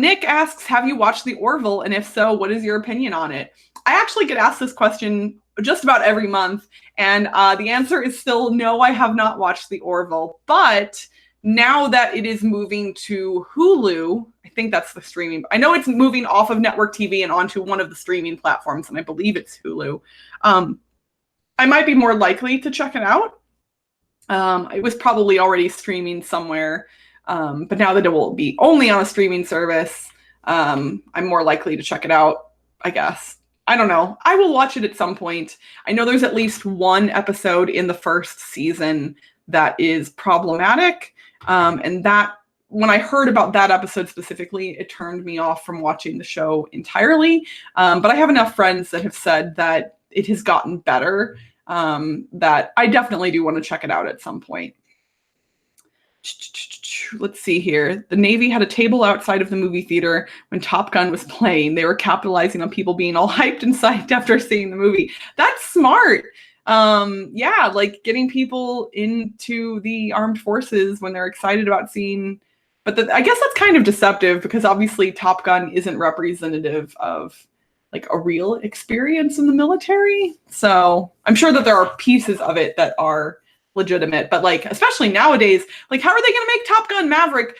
Nick asks, have you watched The Orville? And if so, what is your opinion on it? I actually get asked this question just about every month, and the answer is still no, I have not watched The Orville. But now that it is moving to Hulu, I think that's the streaming. I know it's moving off of network TV and onto one of the streaming platforms, and I believe it's Hulu. I might be more likely to check it out. It was probably already streaming somewhere, but now that it will be only on a streaming service, I'm more likely to check it out, I guess. I don't know. I will watch it at some point. I know there's at least one episode in the first season that is problematic, and that when I heard about that episode specifically, it turned me off from watching the show entirely. But I have enough friends that have said that it has gotten better, that I definitely do want to check it out at some point. Let's see here. The Navy had a table outside of the movie theater when Top Gun was playing. They were capitalizing on people being all hyped and psyched after seeing the movie. That's smart. Yeah, like getting people into the armed forces when they're excited about seeing. But I guess that's kind of deceptive because obviously Top Gun isn't representative of like a real experience in the military. So I'm sure that there are pieces of it that are legitimate, but like especially nowadays, like how are they going to make Top Gun Maverick?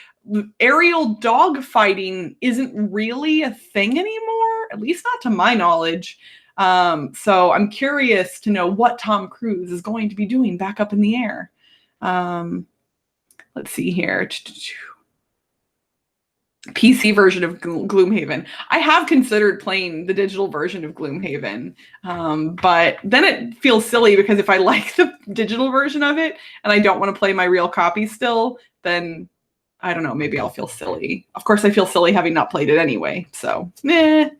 Aerial dog fighting isn't really a thing anymore, at least not to my knowledge. So I'm curious to know what Tom Cruise is going to be doing back up in the air. Let's see here. PC version of Gloomhaven. I have considered playing the digital version of Gloomhaven, but then it feels silly because if I like the digital version of it and I don't want to play my real copy still, then I don't know, maybe I'll feel silly. Of course, I feel silly having not played it anyway, so meh.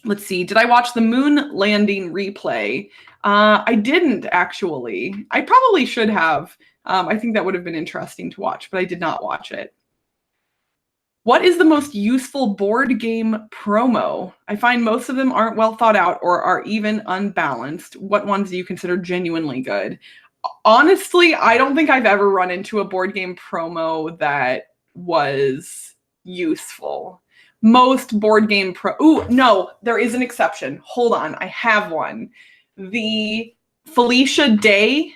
Let's see, did I watch the moon landing replay? I didn't actually. I probably should have. I think that would have been interesting to watch, but I did not watch it. What is the most useful board game promo? I find most of them aren't well thought out or are even unbalanced. What ones do you consider genuinely good? Honestly, I don't think I've ever run into a board game promo that was useful. Most board game Ooh, no, there is an exception. Hold on, I have one. The Felicia Day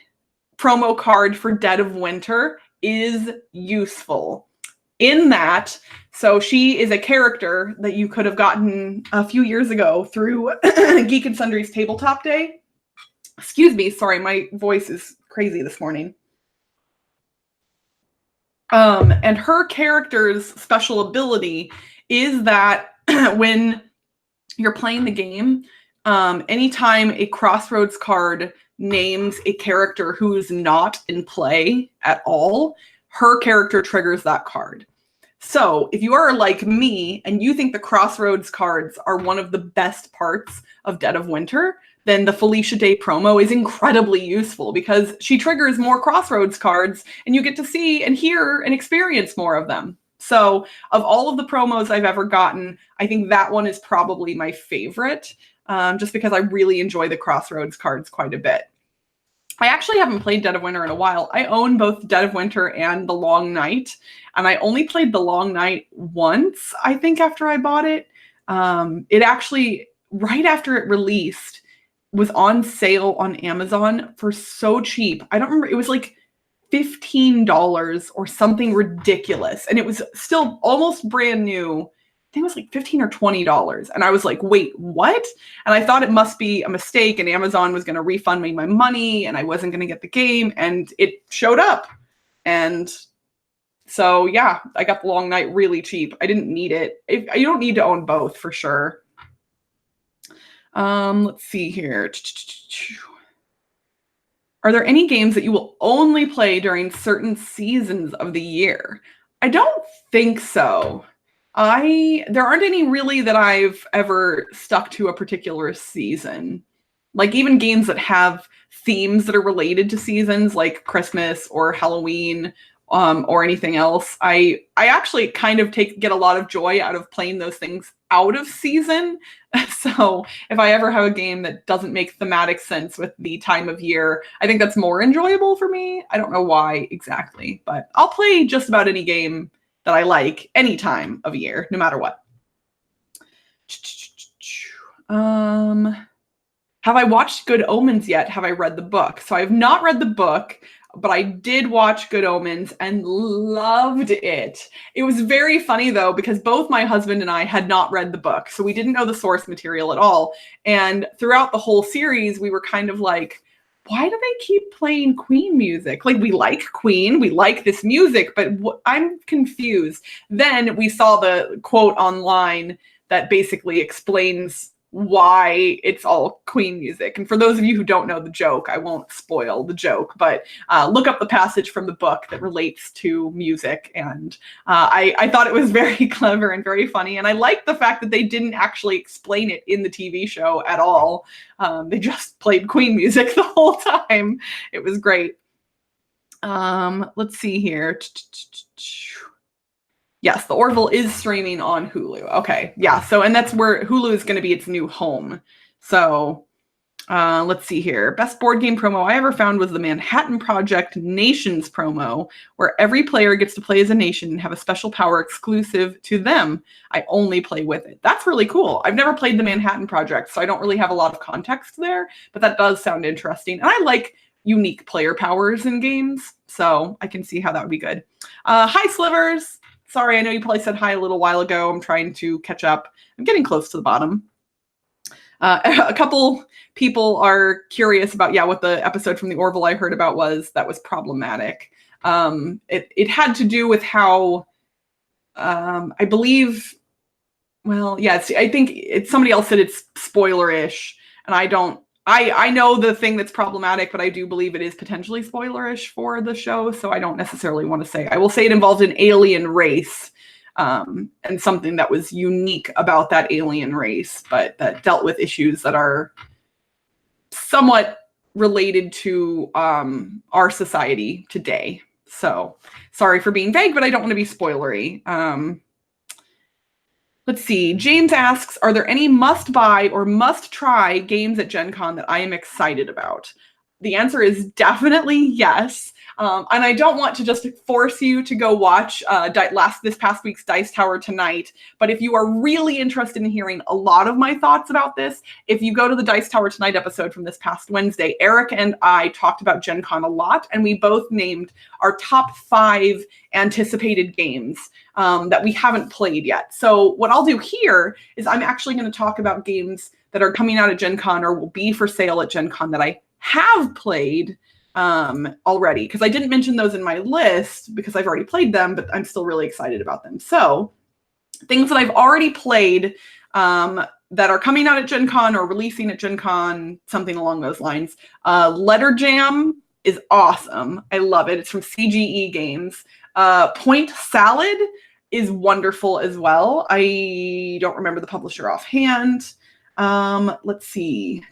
promo card for Dead of Winter is useful in that, so she is a character that you could have gotten a few years ago through Geek and Sundry's Tabletop Day. Excuse me, sorry, my voice is crazy this morning. And her character's special ability is that when you're playing the game, anytime a Crossroads card names a character who's not in play at all, her character triggers that card. So if you are like me and you think the Crossroads cards are one of the best parts of Dead of Winter, then the Felicia Day promo is incredibly useful because she triggers more Crossroads cards and you get to see and hear and experience more of them. So of all of the promos I've ever gotten, I think that one is probably my favorite. Just because I really enjoy the Crossroads cards quite a bit. I actually haven't played Dead of Winter in a while. I own both Dead of Winter and The Long Night, and I only played The Long Night once, I think, after I bought it. It actually, right after it released, was on sale on Amazon for so cheap. I don't remember. It was like $15 or something ridiculous. And it was still almost brand new. I think it was like $15 or $20. And I was like, wait, what? And I thought it must be a mistake and Amazon was going to refund me my money and I wasn't going to get the game. And it showed up. And so, yeah, I got the Long Night really cheap. I didn't need it. You don't need to own both for sure. Let's see here. Are there any games that you will only play during certain seasons of the year? I don't think so. There aren't any really that I've ever stuck to a particular season. Like even games that have themes that are related to seasons, like Christmas or Halloween, or anything else. I actually kind of get a lot of joy out of playing those things out of season. So if I ever have a game that doesn't make thematic sense with the time of year, I think that's more enjoyable for me. I don't know why exactly, but I'll play just about any game that I like any time of year, no matter what. Have I watched Good Omens yet? Have I read the book? So I've not read the book, but I did watch Good Omens and loved it. It was very funny, though, because both my husband and I had not read the book, so we didn't know the source material at all. And throughout the whole series, we were kind of like, why do they keep playing Queen music? Like, we like Queen, we like this music, but I'm confused. Then we saw the quote online that basically explains why it's all Queen music. And for those of you who don't know the joke, I won't spoil the joke, but look up the passage from the book that relates to music. And I thought it was very clever and very funny. And I liked the fact that they didn't actually explain it in the TV show at all. They just played Queen music the whole time. It was great. Let's see here. Yes, the Orville is streaming on Hulu. Okay, yeah, so, and that's where Hulu is going to be its new home. So, let's see here. Best board game promo I ever found was the Manhattan Project Nations promo, where every player gets to play as a nation and have a special power exclusive to them. I only play with it. That's really cool. I've never played the Manhattan Project, so I don't really have a lot of context there, but that does sound interesting. And I like unique player powers in games, so I can see how that would be good. Hi, Slivers. Sorry, I know you probably said hi a little while ago. I'm trying to catch up. I'm getting close to the bottom. A couple people are curious about, what the episode from the Orville I heard about was that was problematic. It had to do with how, I believe, I think somebody else said it's spoiler-ish, and I know the thing that's problematic, but I do believe it is potentially spoilerish for the show, so I don't necessarily want to say. I will say it involved an alien race, and something that was unique about that alien race, but that dealt with issues that are somewhat related to our society today. So sorry for being vague, but I don't want to be spoilery. Let's see. James asks, are there any must-buy or must-try games at GenCon that I am excited about? The answer is definitely yes. And I don't want to just force you to go watch this past week's Dice Tower tonight. But if you are really interested in hearing a lot of my thoughts about this, if you go to the Dice Tower Tonight episode from this past Wednesday, Eric and I talked about GenCon a lot, and we both named our top 5 anticipated games that we haven't played yet. So what I'll do here is I'm actually going to talk about games that are coming out at GenCon or will be for sale at GenCon that I have played already, because I didn't mention those in my list because I've already played them, but I'm still really excited about them. So things that I've already played that are coming out at GenCon or releasing at GenCon, something along those lines. Letter Jam is awesome. I love it. It's from CGE Games. Point Salad is wonderful as well. I don't remember the publisher offhand. Let's see.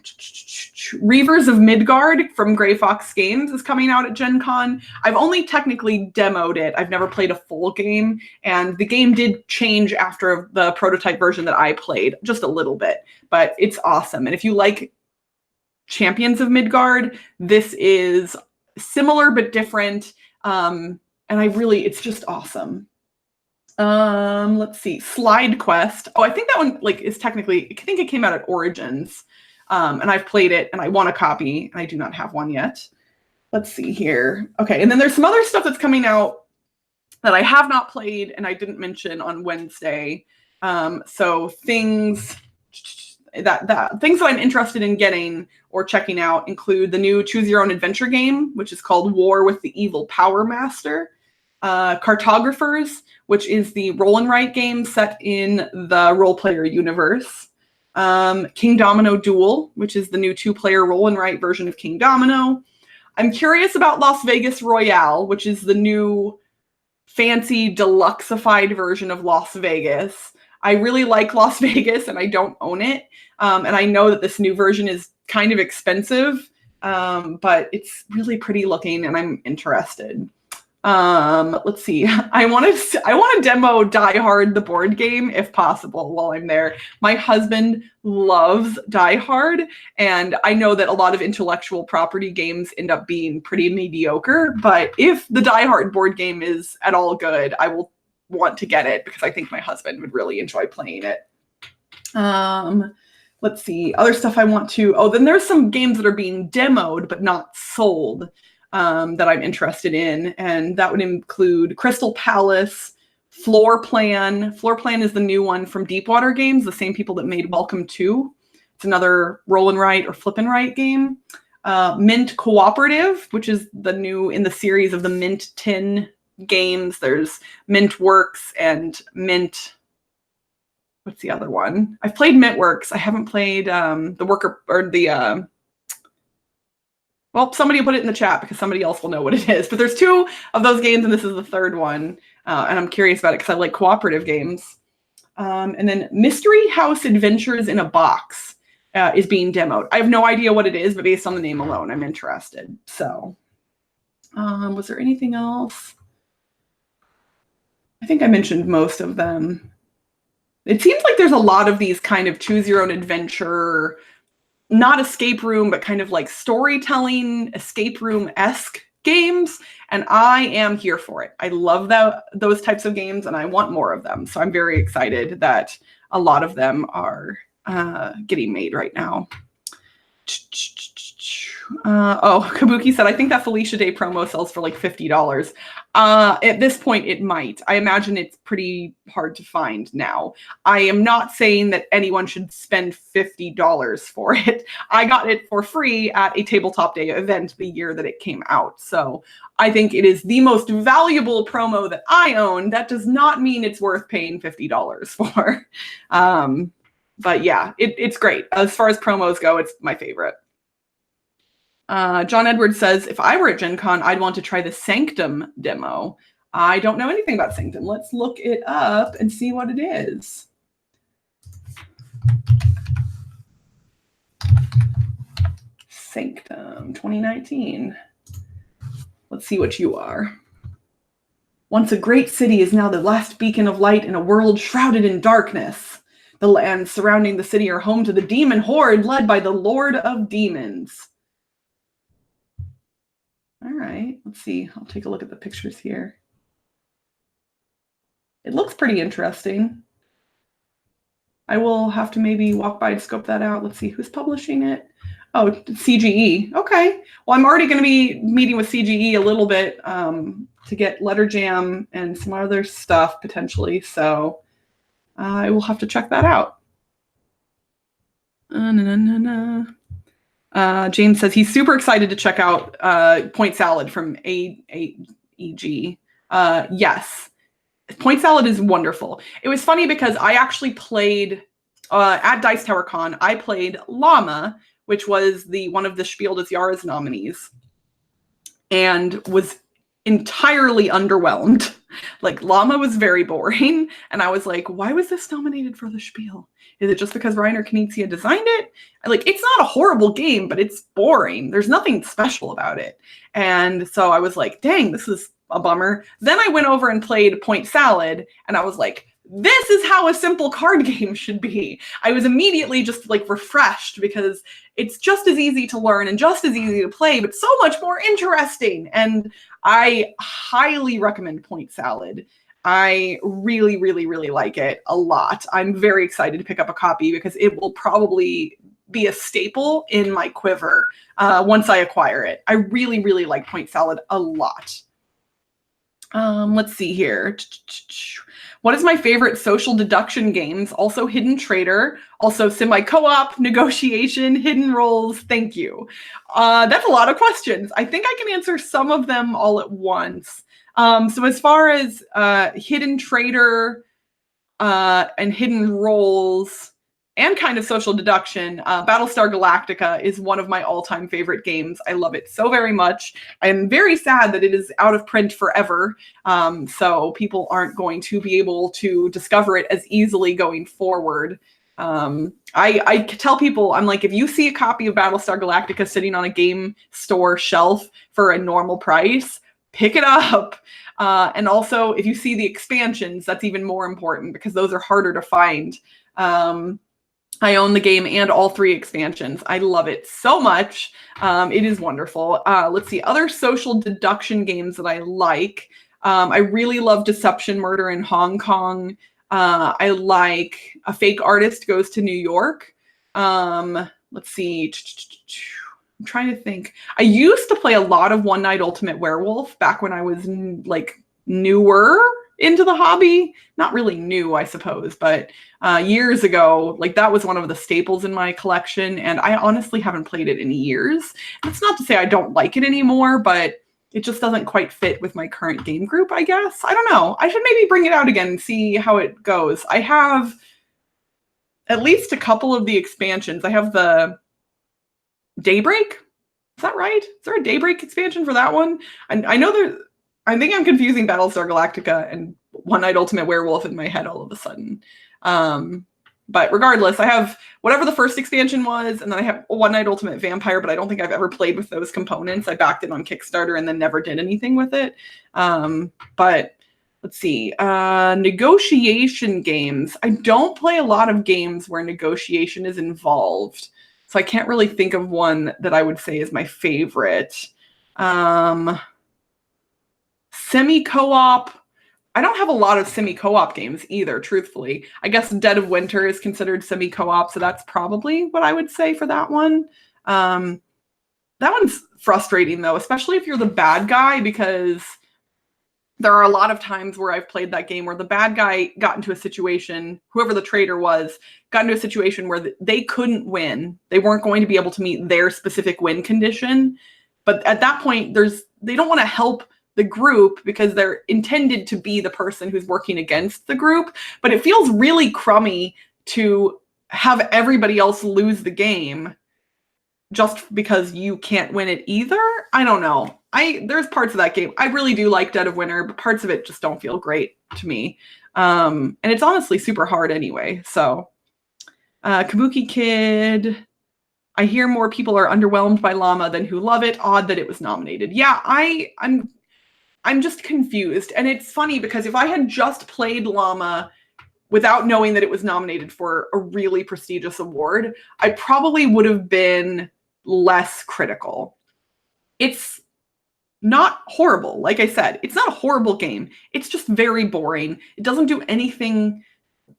Reavers of Midgard from Grey Fox Games is coming out at GenCon. I've only technically demoed it. I've never played a full game, and the game did change after the prototype version that I played, just a little bit, but it's awesome. And if you like Champions of Midgard, this is similar but different. And it's just awesome. Let's see. Slide Quest. Oh, I think that one is technically, I think it came out at Origins. And I've played it, and I want a copy, and I do not have one yet. Let's see here. Okay, and then there's some other stuff that's coming out that I have not played and I didn't mention on Wednesday. So things that I'm interested in getting or checking out include the new Choose Your Own Adventure game, which is called War with the Evil Power Master. Cartographers, which is the roll and write game set in the role player universe. King Domino Duel, which is the new 2-player roll and write version of King Domino. I'm curious about Las Vegas Royale, which is the new fancy deluxeified version of Las Vegas. I really like Las Vegas and I don't own it. And I know that this new version is kind of expensive, but it's really pretty looking and I'm interested. Let's see. I want to demo Die Hard, the board game, if possible, while I'm there. My husband loves Die Hard, and I know that a lot of intellectual property games end up being pretty mediocre, but if the Die Hard board game is at all good, I will want to get it because I think my husband would really enjoy playing it. Let's see. Other stuff I want to... Oh, then there's some games that are being demoed but not sold. That I'm interested in, and that would include Crystal Palace, Floor Plan. Floor Plan is the new one from Deepwater Games, the same people that made Welcome to. It's another roll and write or flip and write game. Mint Cooperative, which is the new in the series of the Mint 10 games. There's Mint Works and Mint... What's the other one? I've played Mint Works. I haven't played the worker or the... Well, somebody will put it in the chat because somebody else will know what it is. But there's 2 of those games, and this is the 3rd one. And I'm curious about it because I like cooperative games. And then Mystery House Adventures in a Box is being demoed. I have no idea what it is, but based on the name alone, I'm interested. So was there anything else? I think I mentioned most of them. It seems like there's a lot of these kind of choose your own adventure, not escape room, but kind of like storytelling, escape room-esque games. And I am here for it. I love those types of games and I want more of them. So I'm very excited that a lot of them are getting made right now. Kabuki said, I think that Felicia Day promo sells for like $50. At this point, it might. I imagine it's pretty hard to find now. I am not saying that anyone should spend $50 for it. I got it for free at a Tabletop Day event the year that it came out. So I think it is the most valuable promo that I own. That does not mean it's worth paying $50 for. But yeah, it's great. As far as promos go, it's my favorite. John Edwards says, if I were at GenCon, I'd want to try the Sanctum demo. I don't know anything about Sanctum. Let's look it up and see what it is. Sanctum 2019. Let's see what you are. Once a great city is now the last beacon of light in a world shrouded in darkness. The lands surrounding the city are home to the demon horde led by the Lord of Demons. All right, let's see. I'll take a look at the pictures here. It looks pretty interesting. I will have to maybe walk by and scope that out. Let's see who's publishing it. Oh, CGE. Okay. Well, I'm already going to be meeting with CGE a little bit to get Letter Jam and some other stuff potentially. So I will have to check that out. James says he's super excited to check out Point Salad from AEG. Yes, Point Salad is wonderful. It was funny because I actually played at Dice Tower Con. I played Llama, which was one of the Spiel des Jahres nominees, and was entirely underwhelmed. Like, Llama was very boring, and I was like, why was this nominated for the Spiel? Is it just because Reiner Knizia designed it? Like, it's not a horrible game, but it's boring. There's nothing special about it. And so I was like, dang, this is a bummer. Then I went over and played Point Salad, and I was like, this is how a simple card game should be. I was immediately just like refreshed because it's just as easy to learn and just as easy to play, but so much more interesting. And I highly recommend Point Salad. I really, really, really like it a lot. I'm very excited to pick up a copy because it will probably be a staple in my quiver once I acquire it. I really, really like point salad a lot. Let's see here. What is my favorite social deduction games? Also Hidden Trader, also semi-co-op, negotiation, hidden roles. Thank you. That's a lot of questions. I think I can answer some of them all at once. So as far as Hidden Trader and hidden roles and kind of social deduction, Battlestar Galactica is one of my all-time favorite games. I love it so very much. I'm very sad that it is out of print forever, so people aren't going to be able to discover it as easily going forward. I tell people, I'm like, if you see a copy of Battlestar Galactica sitting on a game store shelf for a normal price, pick it up. And also, if you see the expansions, that's even more important because those are harder to find. I own the game and all 3 expansions. I love it so much. It is wonderful. Let's see, other social deduction games that I like. I really love Deception Murder in Hong Kong. I like A Fake Artist Goes to New York. Let's see. I'm trying to think. I used to play a lot of One Night Ultimate Werewolf back when I was like newer into the hobby. Not really new, I suppose, but years ago, like that was one of the staples in my collection, and I honestly haven't played it in years. It's not to say I don't like it anymore, but it just doesn't quite fit with my current game group, I guess. I don't know. I should maybe bring it out again and see how it goes. I have at least a couple of the expansions. I have the Daybreak. Is that right? Is there a Daybreak expansion for that one? I know I think I'm confusing Battlestar Galactica and One Night Ultimate Werewolf in my head all of a sudden. But regardless, I have whatever the first expansion was, and then I have One Night Ultimate Vampire, but I don't think I've ever played with those components. I backed it on Kickstarter and then never did anything with it. But let's see. Negotiation games. I don't play a lot of games where negotiation is involved, so I can't really think of one that I would say is my favorite. Semi-co-op. I don't have a lot of semi-co-op games either, truthfully. I guess Dead of Winter is considered semi-co-op, so that's probably what I would say for that one. That one's frustrating, though, especially if you're the bad guy, because there are a lot of times where I've played that game where the bad guy got into a situation, whoever the traitor was, got into a situation where they couldn't win. They weren't going to be able to meet their specific win condition. But at that point, they don't want to help the group because they're intended to be the person who's working against the group. But it feels really crummy to have everybody else lose the game just because you can't win it either. I don't know. There's parts of that game I really do like Dead of Winter, but parts of it just don't feel great to me. And it's honestly super hard anyway. So Kabuki Kid. I hear more people are underwhelmed by Llama than who love it. Odd that it was nominated. Yeah, I'm just confused. And it's funny because if I had just played Llama without knowing that it was nominated for a really prestigious award, I probably would have been less critical. It's not horrible. Like I said, it's not a horrible game. It's just very boring. It doesn't do anything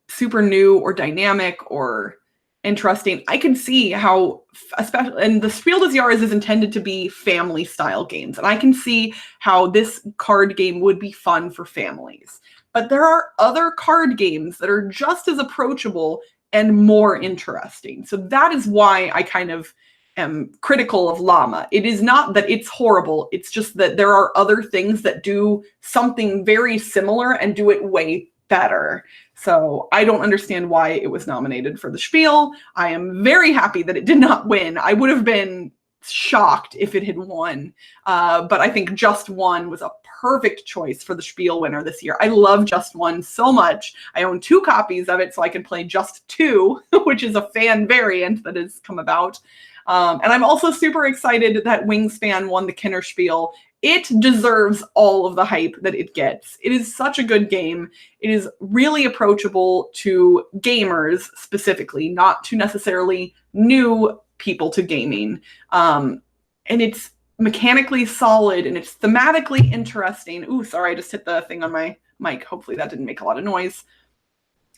super new or dynamic or interesting. I can see how, especially, and the Spiel des Jahres is intended to be family style games, and I can see how this card game would be fun for families. But there are other card games that are just as approachable and more interesting. So that is why I kind of am critical of Llama. It is not that it's horrible. It's just that there are other things that do something very similar and do it way better. So I don't understand why it was nominated for the Spiel. I am very happy that it did not win. I would have been shocked if it had won. But I think Just One was a perfect choice for the Spiel winner this year. I love Just One so much. I own 2 copies of it so I can play Just Two, which is a fan variant that has come about. And I'm also super excited that Wingspan won the Kinderspiel. It deserves all of the hype that it gets. It is such a good game. It is really approachable to gamers specifically, not to necessarily new people to gaming. And it's mechanically solid and it's thematically interesting. Ooh, sorry, I just hit the thing on my mic. Hopefully that didn't make a lot of noise.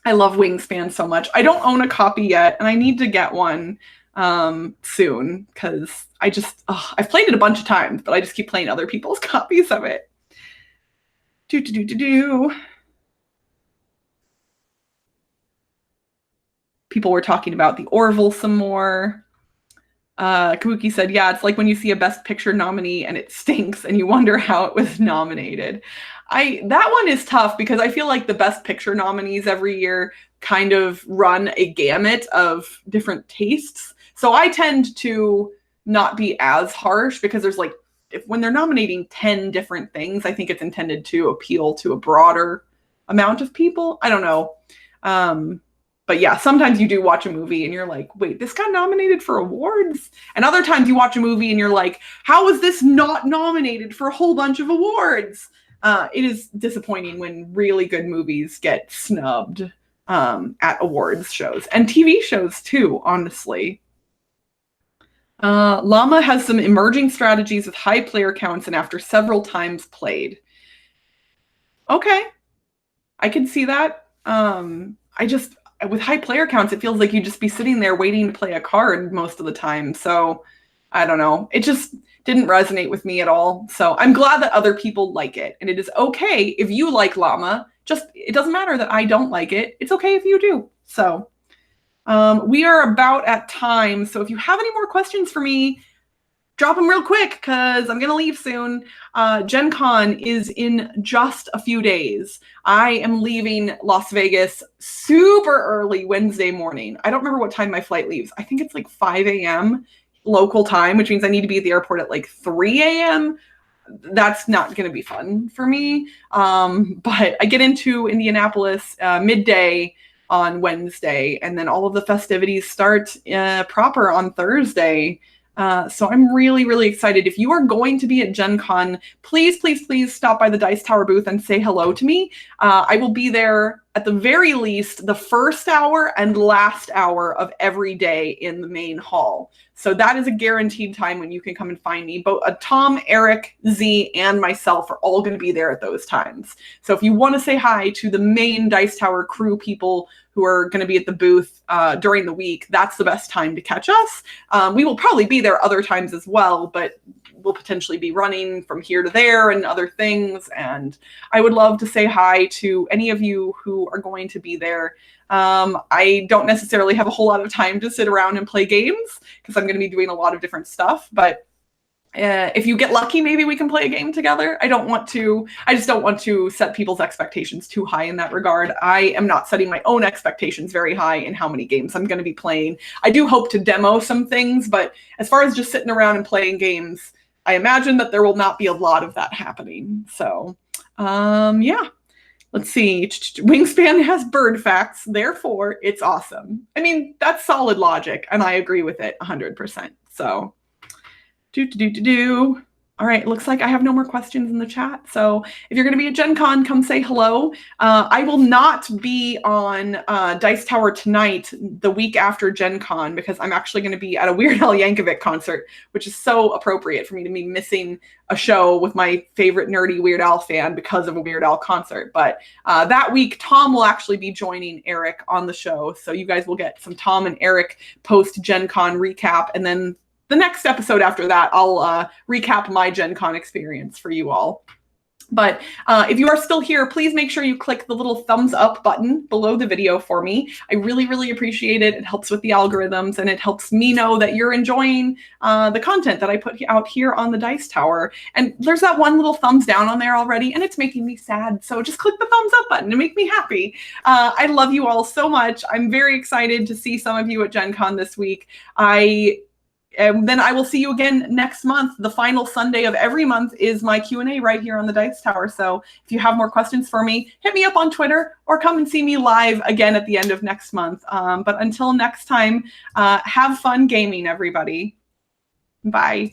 I love Wingspan so much. I don't own a copy yet, and I need to get one. soon, because I've played it a bunch of times, but I just keep playing other people's copies of it. People were talking about the Orville some more. Kabuki said, yeah, it's like when you see a Best Picture nominee and it stinks and you wonder how it was nominated. That one is tough because I feel like the Best Picture nominees every year kind of run a gamut of different tastes. So I tend to not be as harsh because there's like, when they're nominating 10 different things, I think it's intended to appeal to a broader amount of people. I don't know. But yeah, sometimes you do watch a movie and you're like, wait, this got nominated for awards? And other times you watch a movie and you're like, how is this not nominated for a whole bunch of awards? It is disappointing when really good movies get snubbed at awards shows and TV shows too, honestly. Llama has some emerging strategies with high player counts and after several times played. Okay, I can see that. With high player counts, it feels like you'd just be sitting there waiting to play a card most of the time. So I don't know. It just didn't resonate with me at all. So I'm glad that other people like it. And it is okay if you like Llama. It doesn't matter that I don't like it. It's okay if you do. So we are about at time. So if you have any more questions for me, drop them real quick because I'm going to leave soon. GenCon is in just a few days. I am leaving Las Vegas super early Wednesday morning. I don't remember what time my flight leaves. I think it's like 5 a.m. local time, which means I need to be at the airport at like 3 a.m. That's not going to be fun for me. But I get into Indianapolis midday on Wednesday, and then all of the festivities start proper on Thursday. So I'm really, really excited. If you are going to be at GenCon, please, please, please stop by the Dice Tower booth and say hello to me. I will be there at the very least the first hour and last hour of every day in the main hall. So that is a guaranteed time when you can come and find me. Both Tom, Eric, Z, and myself are all going to be there at those times. So if you want to say hi to the main Dice Tower crew people who are going to be at the booth during the week, that's the best time to catch us. We will probably be there other times as well, but we'll potentially be running from here to there and other things. And I would love to say hi to any of you who are going to be there. I don't necessarily have a whole lot of time to sit around and play games because I'm going to be doing a lot of different stuff, but if you get lucky, maybe we can play a game together. I just don't want to set people's expectations too high in that regard. I am not setting my own expectations very high in how many games I'm going to be playing. I do hope to demo some things, but as far as just sitting around and playing games, I imagine that there will not be a lot of that happening. So, yeah. Let's see. Wingspan has bird facts, therefore it's awesome. I mean, that's solid logic, and I agree with it 100%. So, All right, looks like I have no more questions in the chat. So if you're going to be at GenCon, come say hello. I will not be on Dice Tower tonight, the week after GenCon, because I'm actually going to be at a Weird Al Yankovic concert, which is so appropriate for me to be missing a show with my favorite nerdy Weird Al fan because of a Weird Al concert. But that week, Tom will actually be joining Eric on the show. So you guys will get some Tom and Eric post GenCon recap, and then the next episode after that, I'll recap my GenCon experience for you all. But if you are still here, please make sure you click the little thumbs up button below the video for me. I really, really appreciate it. It helps with the algorithms, and it helps me know that you're enjoying the content that I put out here on the Dice Tower. And there's that one little thumbs down on there already, and it's making me sad. So just click the thumbs up button to make me happy. I love you all so much. I'm very excited to see some of you at GenCon this week. And then I will see you again next month. The final Sunday of every month is my Q&A right here on the Dice Tower. So if you have more questions for me, hit me up on Twitter or come and see me live again at the end of next month. But until next time, have fun gaming, everybody. Bye.